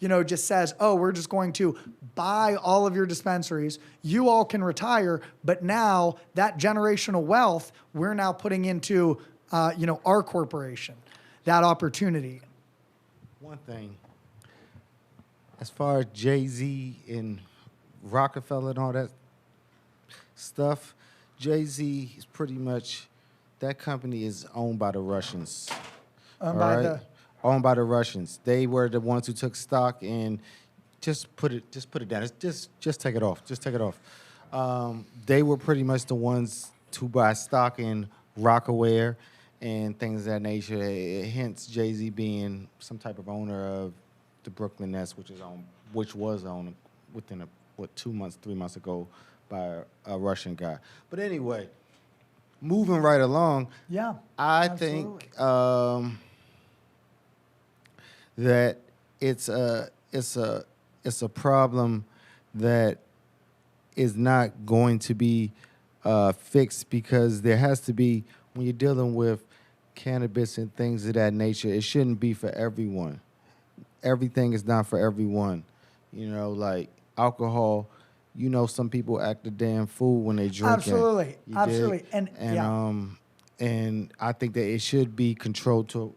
Speaker 2: just says, oh, we're just going to buy all of your dispensaries. You all can retire, but now that generational wealth we're now putting into our corporation, that opportunity.
Speaker 3: One thing, as far as Jay-Z and Rockefeller and all that stuff, Jay-Z is pretty much, that company is owned by the Russians. Owned by the Russians. They were the ones who took stock and just put it down. Just take it off. Just take it off. They were pretty much the ones to buy stock in Rockaware and things of that nature. Hence, Jay-Z being some type of owner of the Brooklyn Nets, which was owned within 3 months ago by a Russian guy. But anyway, moving right along.
Speaker 2: Yeah,
Speaker 3: I
Speaker 2: absolutely.
Speaker 3: think that it's a problem that is not going to be fixed, because there has to be, when you're dealing with cannabis and things of that nature, it shouldn't be for everyone. Everything is not for everyone. Like alcohol, some people act a damn fool when they drink.
Speaker 2: Absolutely.
Speaker 3: Dig?
Speaker 2: And yeah.
Speaker 3: And I think that it should be controlled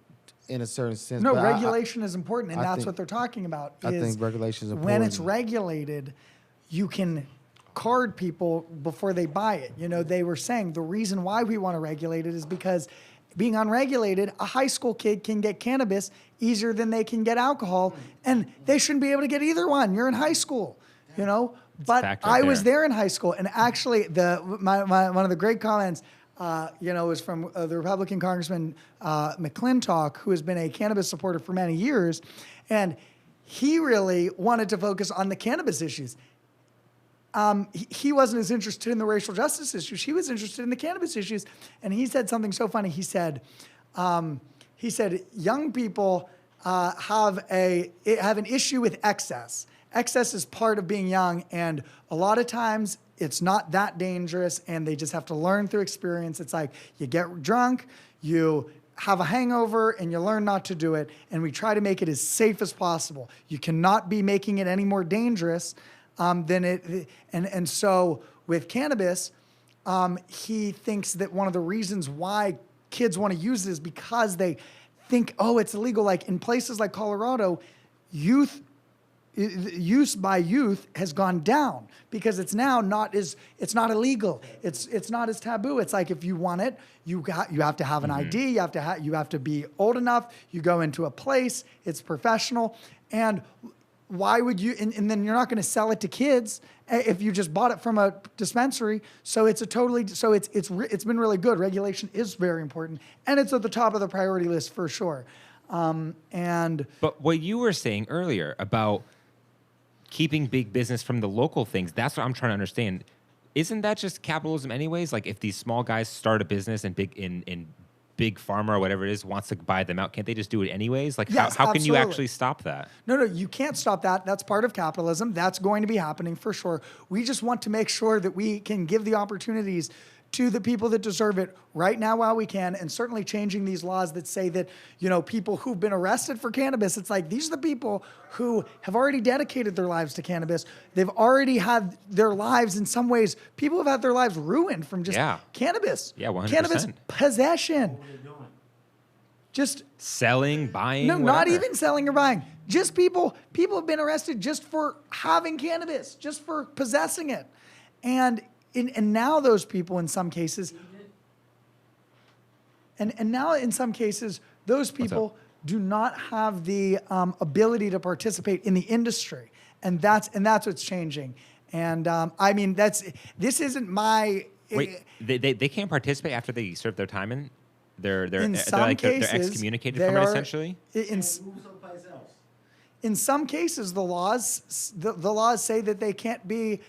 Speaker 3: in a certain sense.
Speaker 2: No, regulation is important, and that's what they're talking about.
Speaker 3: I think regulation is important.
Speaker 2: When it's regulated, you can card people before they buy it. They were saying the reason why we want to regulate it is because being unregulated, a high school kid can get cannabis easier than they can get alcohol, and they shouldn't be able to get either one. You're in high school, But I was there in high school, and actually, one of the great comments, was from the Republican Congressman McClintock, who has been a cannabis supporter for many years, and he really wanted to focus on the cannabis issues. He wasn't as interested in the racial justice issues. He was interested in the cannabis issues, and he said something so funny. He said, young people have an issue with excess. Excess is part of being young, and a lot of times it's not that dangerous, and they just have to learn through experience. It's like you get drunk, you have a hangover, and you learn not to do it, and we try to make it as safe as possible. You cannot be making it any more dangerous than it. And so with cannabis, he thinks that one of the reasons why kids want to use it is because they think, oh, it's illegal. Like in places like Colorado, use by youth has gone down because it's now it's not illegal. It's not as taboo. It's like if you want it, you have to have an ID. You have to be old enough. You go into a place. It's professional. And why would you? And then you're not going to sell it to kids if you just bought it from a dispensary. So it's been really good. Regulation is very important, and it's at the top of the priority list for sure. But
Speaker 1: what you were saying earlier about keeping big business from the local things, that's what I'm trying to understand. Isn't that just capitalism anyways? Like if these small guys start a business and big pharma or whatever it is wants to buy them out, can't they just do it anyways? Like
Speaker 2: yes,
Speaker 1: how can you actually stop that?
Speaker 2: No, you can't stop that. That's part of capitalism. That's going to be happening for sure. We just want to make sure that we can give the opportunities to the people that deserve it right now while we can, and certainly changing these laws that say that, people who've been arrested for cannabis, it's like these are the people who have already dedicated their lives to cannabis. They've already had their lives, in some ways, people have had their lives ruined from just cannabis.
Speaker 1: Yeah, 100%.
Speaker 2: Cannabis possession. Just
Speaker 1: selling, buying,
Speaker 2: no,
Speaker 1: whatever.
Speaker 2: Not even selling or buying. Just people have been arrested just for having cannabis, just for possessing it. And now those people in some cases, those people do not have the ability to participate in the industry, and that's what's changing. And this isn't my.
Speaker 1: Wait, they can't participate after they serve their time in. They're excommunicated from it essentially.
Speaker 2: In some cases, the laws say that they can't be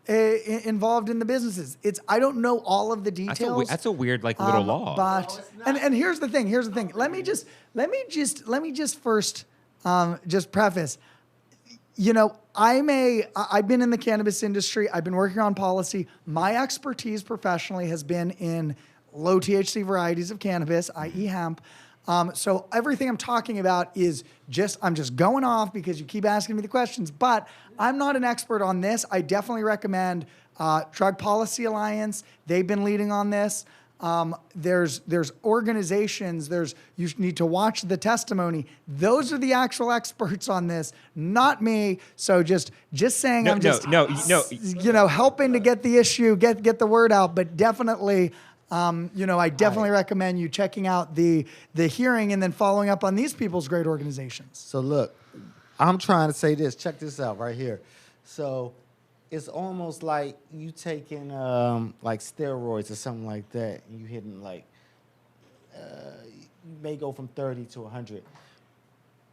Speaker 2: involved in the businesses. I don't know all of the details.
Speaker 1: That's a weird little law.
Speaker 2: But and here's the thing. Let me just first just preface. I've been in the cannabis industry. I've been working on policy. My expertise professionally has been in low THC varieties of cannabis, i.e. hemp. So everything I'm talking about is I'm just going off because you keep asking me the questions, but I'm not an expert on this. I definitely recommend Drug Policy Alliance. They've been leading on this. There's organizations, you need to watch the testimony. Those are the actual experts on this, not me. So just saying, helping to get the issue, get the word out, but definitely, I definitely recommend you checking out the hearing and then following up on these people's great organizations.
Speaker 3: So look, I'm trying to say this. Check this out right here. So it's almost like you taking like steroids or something like that, and you hitting you may go from 30 to 100.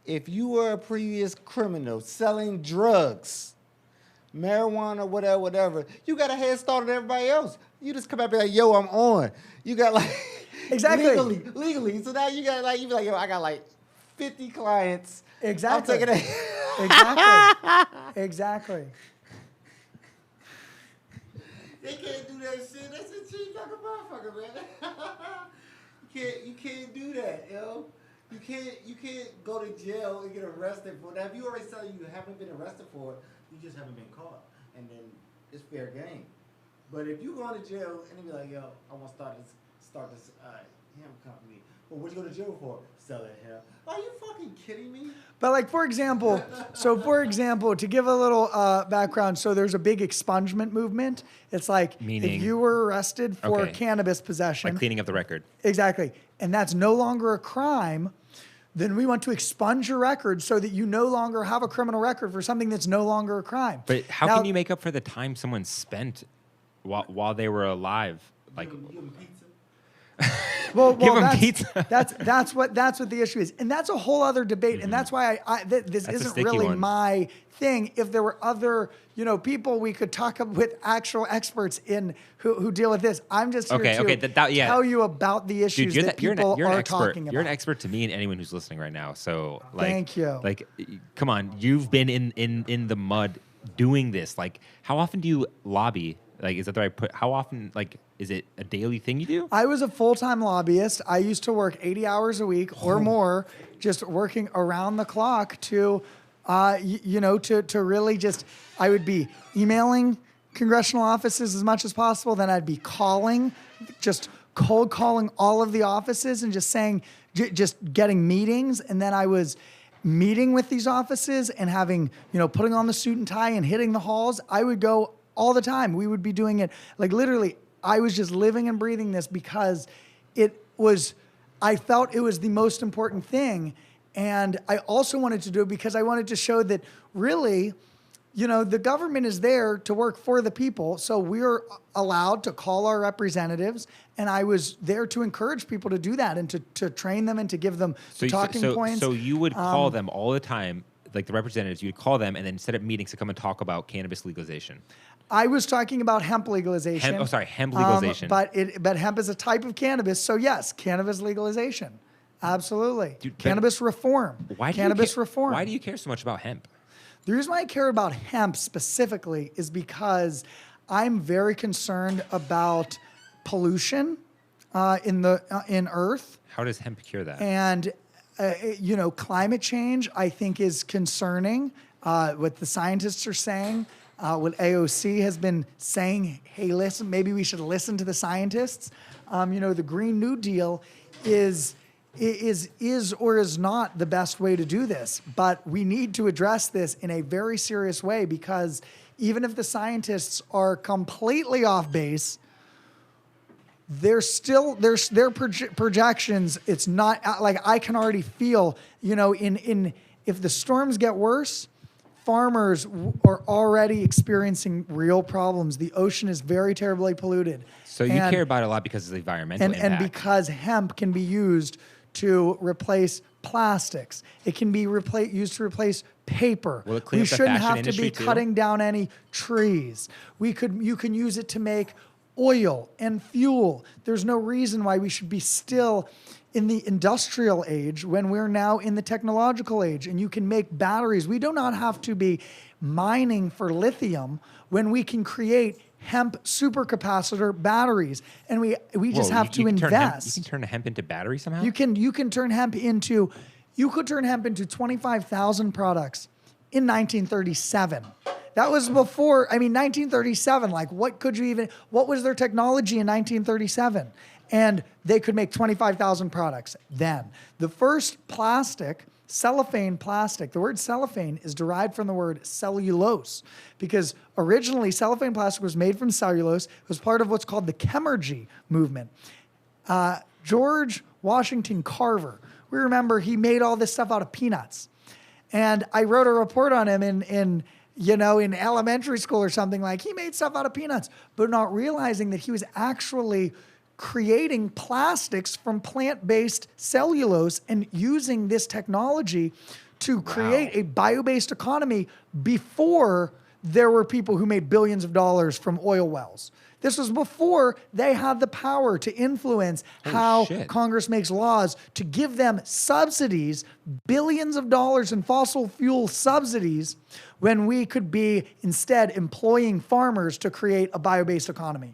Speaker 3: If you were a previous criminal selling drugs, marijuana, whatever, you got a head start on everybody else. You just come out and be like, yo, I'm on. You got
Speaker 2: exactly
Speaker 3: legally. So now you got you be like, yo, I got 50 clients.
Speaker 2: Exactly.
Speaker 3: I'm taking it.
Speaker 2: Exactly.
Speaker 3: They can't do that shit. That's a cheap fucking motherfucker, man. You can't do that, yo. You can't go to jail and get arrested for that. If you already said you haven't been arrested for it, you just haven't been caught, and then it's fair game. But if you go to jail and they be like, yo, I want to start this hemp company. Well, what you go to jail for? Sell that hemp. Are you fucking kidding me?
Speaker 2: But for example, to give a little background, so there's a big expungement movement. It's
Speaker 1: meaning,
Speaker 2: if you were arrested for cannabis possession.
Speaker 1: Cleaning up the record.
Speaker 2: Exactly. And that's no longer a crime, then we want to expunge your record so that you no longer have a criminal record for something that's no longer a crime.
Speaker 1: But how can you make up for the time someone spent while they were alive?
Speaker 3: Give them pizza.
Speaker 2: Well,
Speaker 1: give them pizza.
Speaker 2: That's what the issue is, and that's a whole other debate, and that's why this isn't really my thing. If there were other people we could talk with actual experts in who deal with this, I'm just here to tell you about the issues that people are talking about.
Speaker 1: You're an expert to me and anyone who's listening right now. So
Speaker 2: thank you.
Speaker 1: Come on, you've been in the mud doing this. How often do you lobby? Is that the right how often, is it a daily thing you do?
Speaker 2: I was a full-time lobbyist. I used to work 80 hours a week or more, just working around the clock to really I would be emailing congressional offices as much as possible. Then I'd be calling, just cold calling all of the offices and just saying, just getting meetings. And then I was meeting with these offices and having, putting on the suit and tie and hitting the halls. I would go all the time. We would be doing it literally. I was just living and breathing this because I felt it was the most important thing. And I also wanted to do it because I wanted to show that really, the government is there to work for the people. So we're allowed to call our representatives. And I was there to encourage people to do that and to train them and to give them talking points.
Speaker 1: So you would call them all the time, the representatives, you would call them and then set up meetings to come and talk about cannabis legalization.
Speaker 2: I was talking about hemp legalization.
Speaker 1: Hemp legalization.
Speaker 2: But hemp is a type of cannabis. So yes, cannabis legalization. Absolutely. Cannabis reform.
Speaker 1: Why do you care so much about hemp?
Speaker 2: The reason why I care about hemp specifically is because I'm very concerned about pollution in Earth.
Speaker 1: How does hemp cure that?
Speaker 2: And climate change I think is concerning. What the scientists are saying. What AOC has been saying, hey, listen, maybe we should listen to the scientists. The Green New Deal is or is not the best way to do this. But we need to address this in a very serious way because even if the scientists are completely off base, their projections. It's not I can already feel, if the storms get worse, farmers are already experiencing real problems. The ocean is very terribly polluted.
Speaker 1: So you care about it a lot because of the environmental impact.
Speaker 2: And because hemp can be used to replace plastics. It can be used to replace paper.
Speaker 1: Will it clean
Speaker 2: We
Speaker 1: up the
Speaker 2: shouldn't
Speaker 1: fashion
Speaker 2: have to be
Speaker 1: industry too?
Speaker 2: cutting down any trees. You can use it to make oil and fuel. There's no reason why we should be still in the industrial age when we're now in the technological age, and you can make batteries. We do not have to be mining for lithium when we can create hemp supercapacitor batteries, and we just have to invest.
Speaker 1: You can turn hemp into battery somehow?
Speaker 2: You could turn hemp into 25,000 products in 1937. That was before, 1937, like what was their technology in 1937? And they could make 25,000 products then. The first plastic, cellophane plastic, the word cellophane is derived from the word cellulose, because originally cellophane plastic was made from cellulose. It was part of what's called the Chemergy movement. George Washington Carver, we remember he made all this stuff out of peanuts. And I wrote a report on him in elementary school or something, like he made stuff out of peanuts, but not realizing that he was actually creating plastics from plant-based cellulose and using this technology to create a bio-based economy before there were people who made billions of dollars from oil wells. This was before they had the power to influence how Congress makes laws to give them subsidies, billions of dollars in fossil fuel subsidies, when we could be instead employing farmers to create a bio-based economy.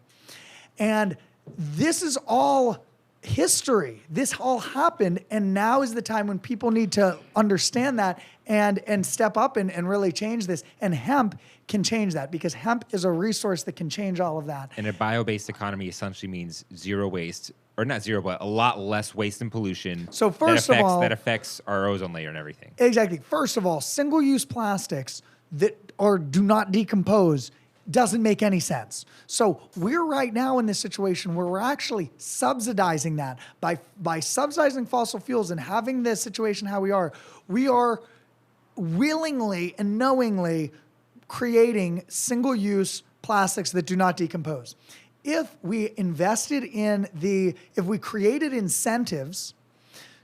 Speaker 2: And this is all history. This all happened, and now is the time when people need to understand that and step up and really change this. And hemp can change that, because hemp is a resource that can change all of that.
Speaker 1: And a bio-based economy essentially means zero waste, or not zero, but a lot less waste and pollution.
Speaker 2: So first of all,
Speaker 1: that affects our ozone layer and everything.
Speaker 2: Exactly. First of all, single-use plastics that do not decompose doesn't make any sense. So we're right now in this situation where we're actually subsidizing that by subsidizing fossil fuels and having this situation how we are willingly and knowingly creating single-use plastics that do not decompose. If we created incentives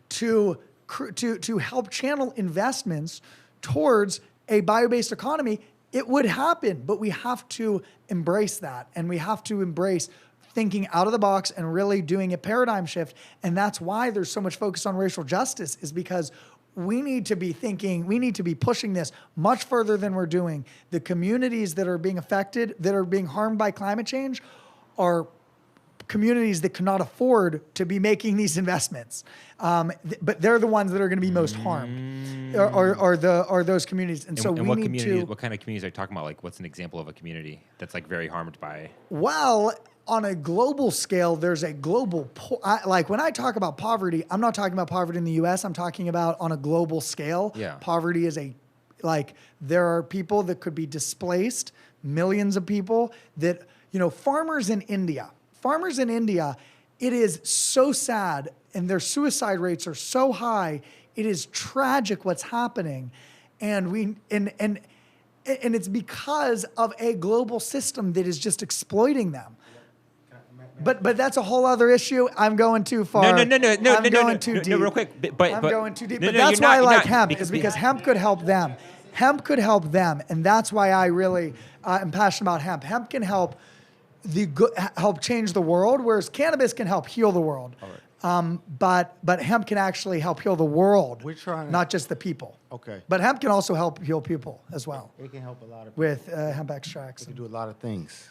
Speaker 2: to help channel investments towards a bio-based economy, it would happen, but we have to embrace that, and we have to embrace thinking out of the box and really doing a paradigm shift. And that's why there's so much focus on racial justice, is because we need to be pushing this much further than we're doing. The communities that are being affected, that are being harmed by climate change, are communities that cannot afford to be making these investments. But they're the ones that are going to be most harmed, are those communities. And so what kind of
Speaker 1: communities are you talking about? Like, what's an example of a community that's like very harmed by?
Speaker 2: Well, on a global scale, there's a global, like when I talk about poverty, I'm not talking about poverty in the US, I'm talking about on a global scale.
Speaker 1: Yeah.
Speaker 2: Poverty is there are people that could be displaced, millions of people that, farmers in India, it is so sad, and their suicide rates are so high. It is tragic what's happening. And it's because of a global system that is just exploiting them. But that's a whole other issue. I'm going too far.
Speaker 1: No,
Speaker 2: I'm going too deep.
Speaker 1: No, real quick.
Speaker 2: I'm going too deep. But that's why I like hemp, because hemp could help them. Hemp could help them, and that's why I really am passionate about hemp. Hemp can help help change the world, whereas cannabis can help heal the world. Right. But hemp can actually help heal the world, not just the people.
Speaker 3: Okay.
Speaker 2: But hemp can also help heal people as well.
Speaker 3: It can help a lot of people.
Speaker 2: With hemp extracts.
Speaker 3: It can do a lot of things.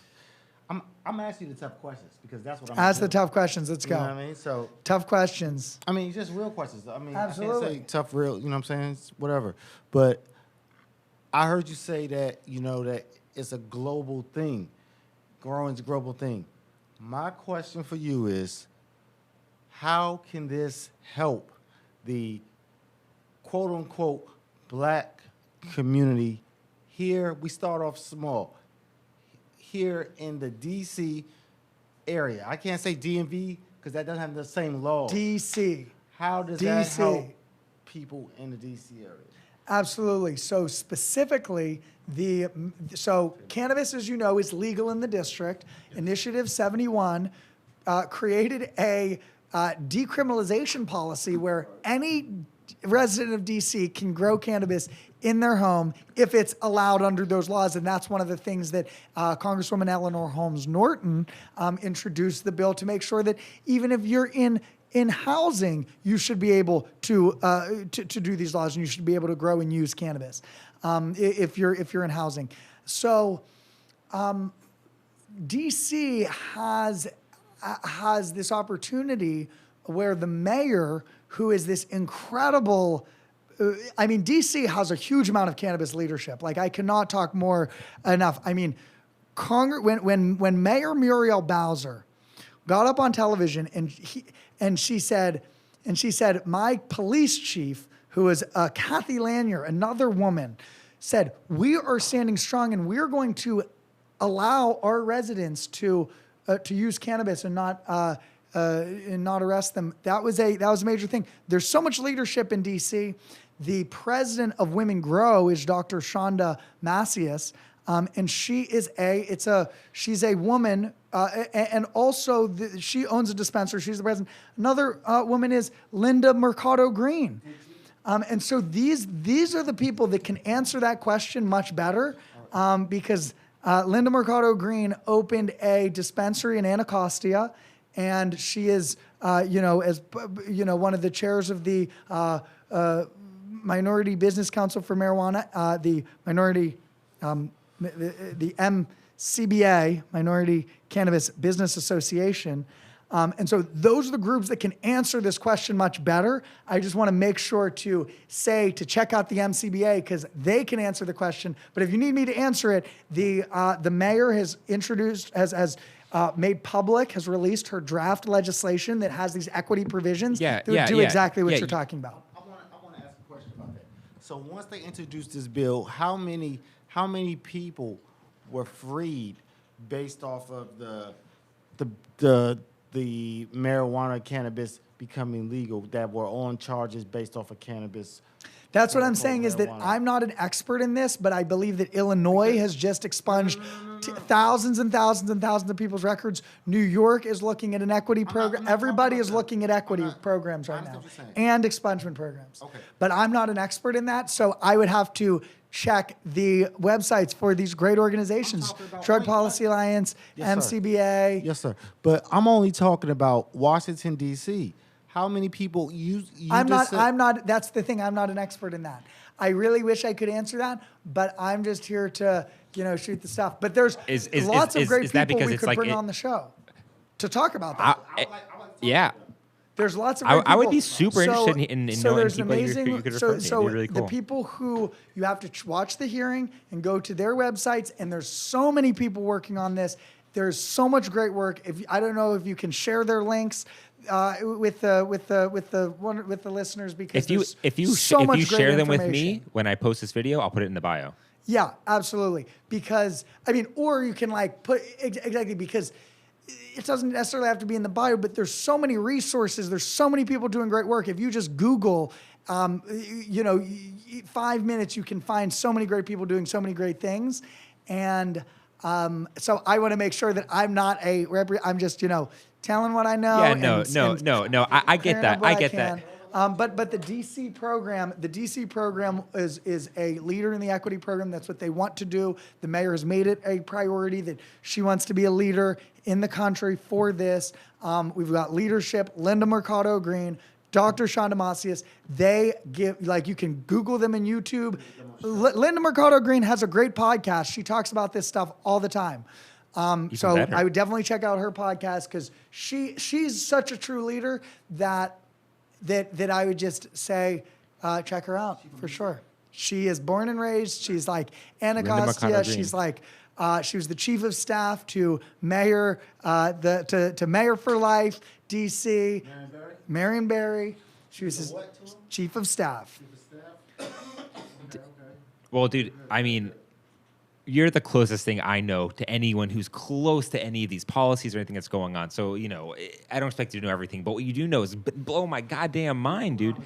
Speaker 3: I'm asking you the tough questions, because that's what I'm
Speaker 2: Ask the tough questions. Let's go.
Speaker 3: You know what I mean? So
Speaker 2: tough questions.
Speaker 3: I mean, just real questions. I mean,
Speaker 2: absolutely.
Speaker 3: I can't say tough, real. You know what I'm saying? It's whatever. But I heard you say that that it's a global thing. Growing's a global thing. My question for you is, how can this help the quote-unquote black community here? We start off small. Here in the D.C. area. I can't say DMV because that doesn't have the same law.
Speaker 2: D.C.
Speaker 3: How does that help people in the D.C. area?
Speaker 2: Absolutely. So specifically, cannabis, as you know, is legal in the district. Initiative 71 created a decriminalization policy where any resident of DC can grow cannabis in their home if it's allowed under those laws. And that's one of the things that Congresswoman Eleanor Holmes Norton introduced the bill to make sure that even if you're in housing, you should be able to do these laws, and you should be able to grow and use cannabis if you're in housing. So DC has this opportunity where the mayor, who is this incredible, DC has a huge amount of cannabis leadership. Like, I cannot talk more enough. I mean, when Mayor Muriel Bowser got up on television and she said, my police chief, who is Kathy Lanier, another woman, said, we are standing strong and we're going to allow our residents to use cannabis and not arrest them. That was a major thing. There's so much leadership in DC. The president of Women Grow is Dr. Shonda Macias, and she's a woman, and also she owns a dispensary. She's the president. Another woman is Linda Mercado Green. And so these are the people that can answer that question much better, because Linda Mercado Green opened a dispensary in Anacostia, and she is, one of the chairs of the Minority Business Council for Marijuana, the MCBA, Minority Cannabis Business Association. And so those are the groups that can answer this question much better. I just want to make sure to check out the MCBA because they can answer the question. But if you need me to answer it, the mayor has made public, has released her draft legislation that has these equity provisions that do exactly what you're talking about.
Speaker 3: I want to ask a question about that. So once they introduced this bill, how many people were freed based off of the marijuana cannabis becoming legal that were on charges based off of cannabis?
Speaker 2: That's what I'm saying is that I'm not an expert in this, but I believe that Illinois has just expunged thousands and thousands and thousands of people's records. New York is looking at an equity program. Everybody is looking at equity programs right now and expungement programs. Okay. But I'm not an expert in that, so I would have to check the websites for these great organizations, Drug Policy Alliance, MCBA.
Speaker 3: Yes, sir. But I'm only talking about Washington, D.C. How many people I'm
Speaker 2: not, that's the thing. I'm not an expert in that. I really wish I could answer that, but I'm just here to, shoot the stuff. But there's lots of great people we could bring on the show to talk about that.
Speaker 1: Yeah.
Speaker 2: There's lots of great people.
Speaker 1: I would be super interested in knowing people you could refer to.
Speaker 2: So
Speaker 1: really cool.
Speaker 2: The people who you have to watch the hearing and go to their websites, and there's so many people working on this. There's so much great work. I don't know if you can share their links with the listeners, because
Speaker 1: if you share them with me when I post this video, I'll put it in the bio.
Speaker 2: Yeah, absolutely. Because or you can put exactly, because it doesn't necessarily have to be in the bio, but there's so many resources. There's so many people doing great work. If you just Google, 5 minutes, you can find so many great people doing so many great things. And so I want to make sure that I'm not I'm just, telling what I know.
Speaker 1: Yeah, no. I get that. I get that.
Speaker 2: But the DC program is a leader in the equity program. That's what they want to do. The mayor has made it a priority that she wants to be a leader in the country for this. We've got leadership, Linda Mercado Green, Dr. Shonda Macias. They give, you can Google them in YouTube. Linda Mercado Green has a great podcast. She talks about this stuff all the time. So I would definitely check out her podcast, because she's such a true leader that I would just say, check her out for sure. She is born and raised. She's like Anacostia. She's she was the chief of staff to Mayor, to Mayor for Life, DC, Marion Barry. She was his chief of staff.
Speaker 1: Well, dude, you're the closest thing I know to anyone who's close to any of these policies or anything that's going on. So, I don't expect you to know everything, but what you do know is blow my goddamn mind, dude.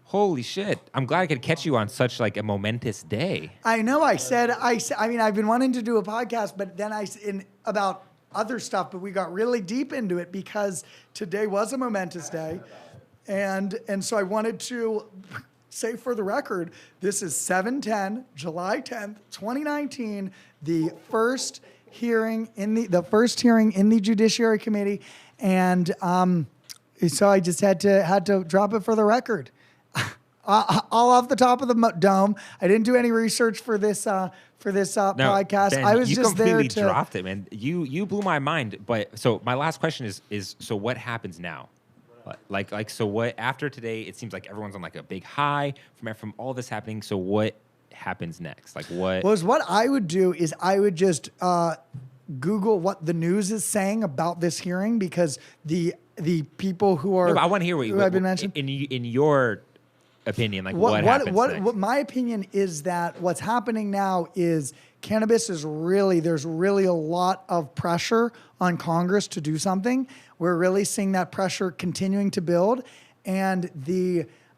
Speaker 1: Holy shit. I'm glad I could catch you on such a momentous day.
Speaker 2: I know. I've been wanting to do a podcast, but then in about other stuff, but we got really deep into it because today was a momentous day. And so I wanted to say for the record, this is 7/10, July 10th, 2019, the first hearing in the Judiciary Committee. And so I just had to drop it for the record. All off the top of the dome. I didn't do any research for this podcast.
Speaker 1: Ben,
Speaker 2: I was
Speaker 1: you
Speaker 2: just there to
Speaker 1: completely dropped it, man. You blew my mind. But so my last question is so what happens now? So what after today? It seems like everyone's on like a big high from all this happening. So what happens next? Like what?
Speaker 2: Well, what I would do is I would just Google what the news is saying about this hearing, because the people who are
Speaker 3: No,
Speaker 1: I want to hear what
Speaker 2: I've been mentioned
Speaker 1: in your opinion, like what happens next?
Speaker 2: What my opinion is that what's happening now is cannabis is there's really a lot of pressure on Congress to do something. We're really seeing that pressure continuing to build, and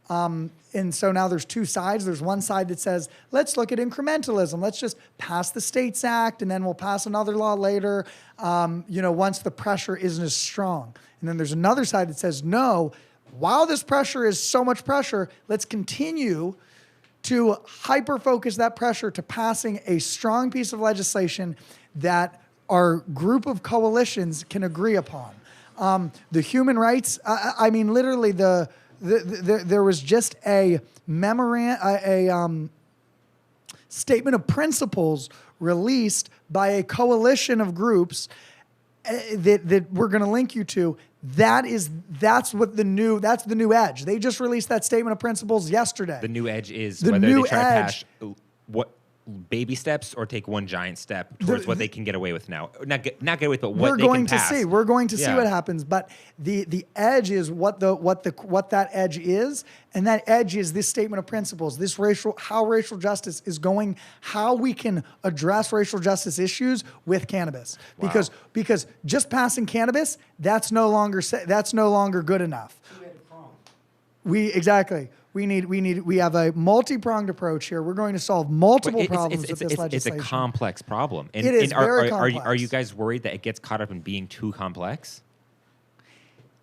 Speaker 2: so now there's two sides. There's one side that says, let's look at incrementalism. Let's just pass the States Act, and then we'll pass another law later, once the pressure isn't as strong. And then there's another side that says, no, while this pressure is so much pressure, let's continue to hyper-focus that pressure to passing a strong piece of legislation that our group of coalitions can agree upon. The human rights, literally there was just a statement of principles released by a coalition of groups that we're going to link you to. That's the new edge. They just released that statement of principles yesterday.
Speaker 1: The new edge is whether they try to pass what baby steps or take one giant step towards what they can get away with now. Not get away with, but what they can pass.
Speaker 2: We're going to see what happens. But the edge is what that edge is, and that edge is this statement of principles. How racial justice is going, how we can address racial justice issues with cannabis. Wow. Because just passing cannabis, that's no longer good enough. Exactly. We have a multi-pronged approach here. We're going to solve multiple problems with this legislation.
Speaker 1: It's a complex problem.
Speaker 2: It is very complex.
Speaker 1: Are you guys worried that it gets caught up in being too complex?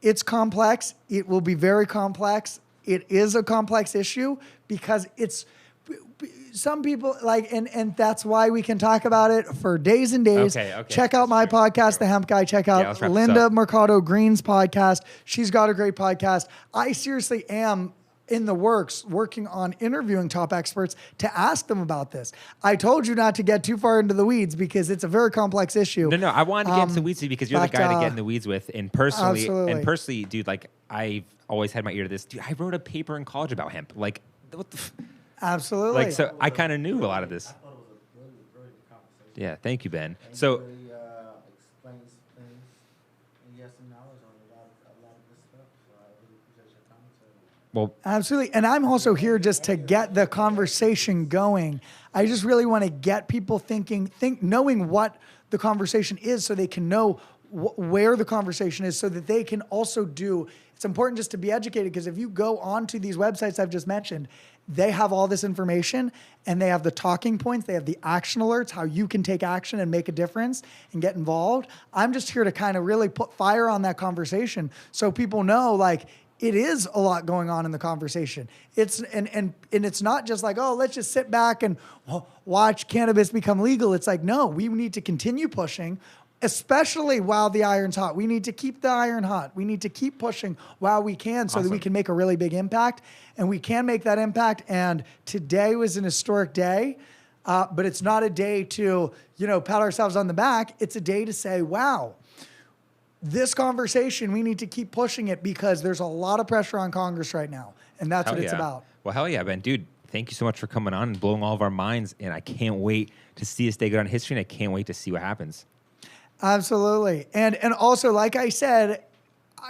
Speaker 2: It's complex. It will be very complex. It is a complex issue because some people and that's why we can talk about it for days and days. Okay. Check out my podcast, The Hemp Guy. Check out Linda Mercado Green's podcast. She's got a great podcast. I seriously am in the working on interviewing top experts to ask them about this. I told you not to get too far into the weeds because it's a very complex issue.
Speaker 1: No, I wanted to get into the weeds because you're the guy to get in the weeds with. And personally, dude, like I've always had my ear to this. Dude, I wrote a paper in college about hemp. Like, what the?
Speaker 2: Absolutely.
Speaker 1: Like, so I kind of knew a lot of this. Yeah, thank you, Ben. So.
Speaker 3: Explains things, and you have some knowledge on a lot of this stuff. So I really appreciate your commentary.
Speaker 1: Well,
Speaker 2: absolutely. And I'm also here just to get the conversation going. I just really want to get people knowing what the conversation is so they can know where the conversation is so that they can also it's important just to be educated, because if you go onto these websites I've just mentioned, they have all this information and they have the talking points, they have the action alerts, how you can take action and make a difference and get involved. I'm just here to kind of really put fire on that conversation so people know, like, it is a lot going on in the conversation. It's not just like, oh, let's just sit back and watch cannabis become legal. It's like, no, we need to continue pushing, especially while the iron's hot. We need to keep the iron hot. We need to keep pushing while we can so that we can make a really big impact. And we can make that impact. And today was an historic day, but it's not a day to, pat ourselves on the back. It's a day to say, wow, this conversation, we need to keep pushing it because there's a lot of pressure on Congress right now. And that's what it's about.
Speaker 1: Well, hell yeah, Ben. Dude, thank you so much for coming on and blowing all of our minds. And I can't wait to see this day go down in history, and I can't wait to see what happens.
Speaker 2: Absolutely. And also, like I said,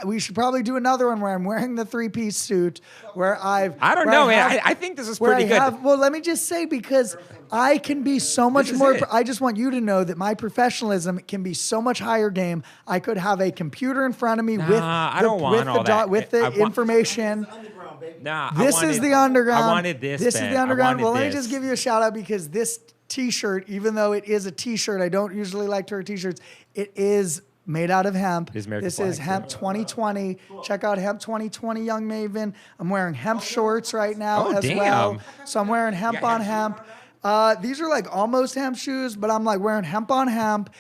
Speaker 2: we should probably do another one where I'm wearing the 3-piece suit
Speaker 1: I don't know, man. I think this is pretty good.
Speaker 2: Well, let me just say, because I can be so much more. I just want you to know that my professionalism can be so much higher game. I could have a computer in front of me with the information.
Speaker 1: Nah,
Speaker 2: this is the underground.
Speaker 1: I wanted this.
Speaker 2: This is the underground. Well, let me just give you a shout out because this T-shirt, even though it is a T-shirt, I don't usually like to wear T-shirts. It is made out of hemp. This is Hemp 2020. Check out Hemp 2020, Young Maven. I'm wearing hemp shorts right now well. So I'm wearing hemp on hemp. These are like almost hemp shoes, but I'm like wearing hemp on hemp.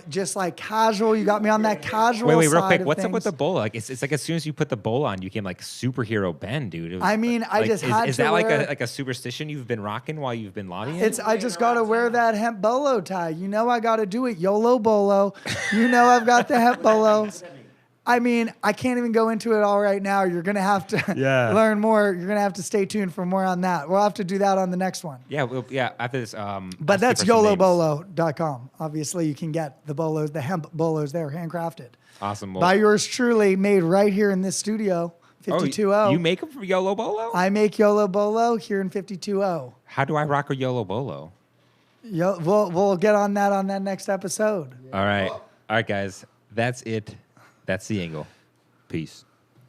Speaker 2: Just like casual. You got me on that casual side.
Speaker 1: Wait, real quick.
Speaker 2: Of
Speaker 1: What's
Speaker 2: things.
Speaker 1: up with the bolo? Like, it's like as soon as you put the bolo on, you became like superhero Ben, dude. Was,
Speaker 2: I mean, I just had to.
Speaker 1: Is that like a superstition you've been rocking while you've been lobbying?
Speaker 2: I just got to wear that hemp bolo tie. You know, I got to do it. YOLO bolo. You know, I've got the hemp bolos. I mean, I can't even go into it all right now. You're going to have to learn more. You're going to have to stay tuned for more on that. We'll have to do that on the next one.
Speaker 1: Yeah, after this.
Speaker 2: But that's YOLObolo.com. Obviously, you can get the bolos, the hemp bolos there, handcrafted.
Speaker 1: Awesome.
Speaker 2: By yours truly, made right here in this studio, 520.
Speaker 1: You make them for YOLO Bolo?
Speaker 2: I make YOLO Bolo here in 520.
Speaker 1: How do I rock a YOLO Bolo?
Speaker 2: We'll get on that next episode.
Speaker 1: All right, guys. That's it. That's the angle. Peace.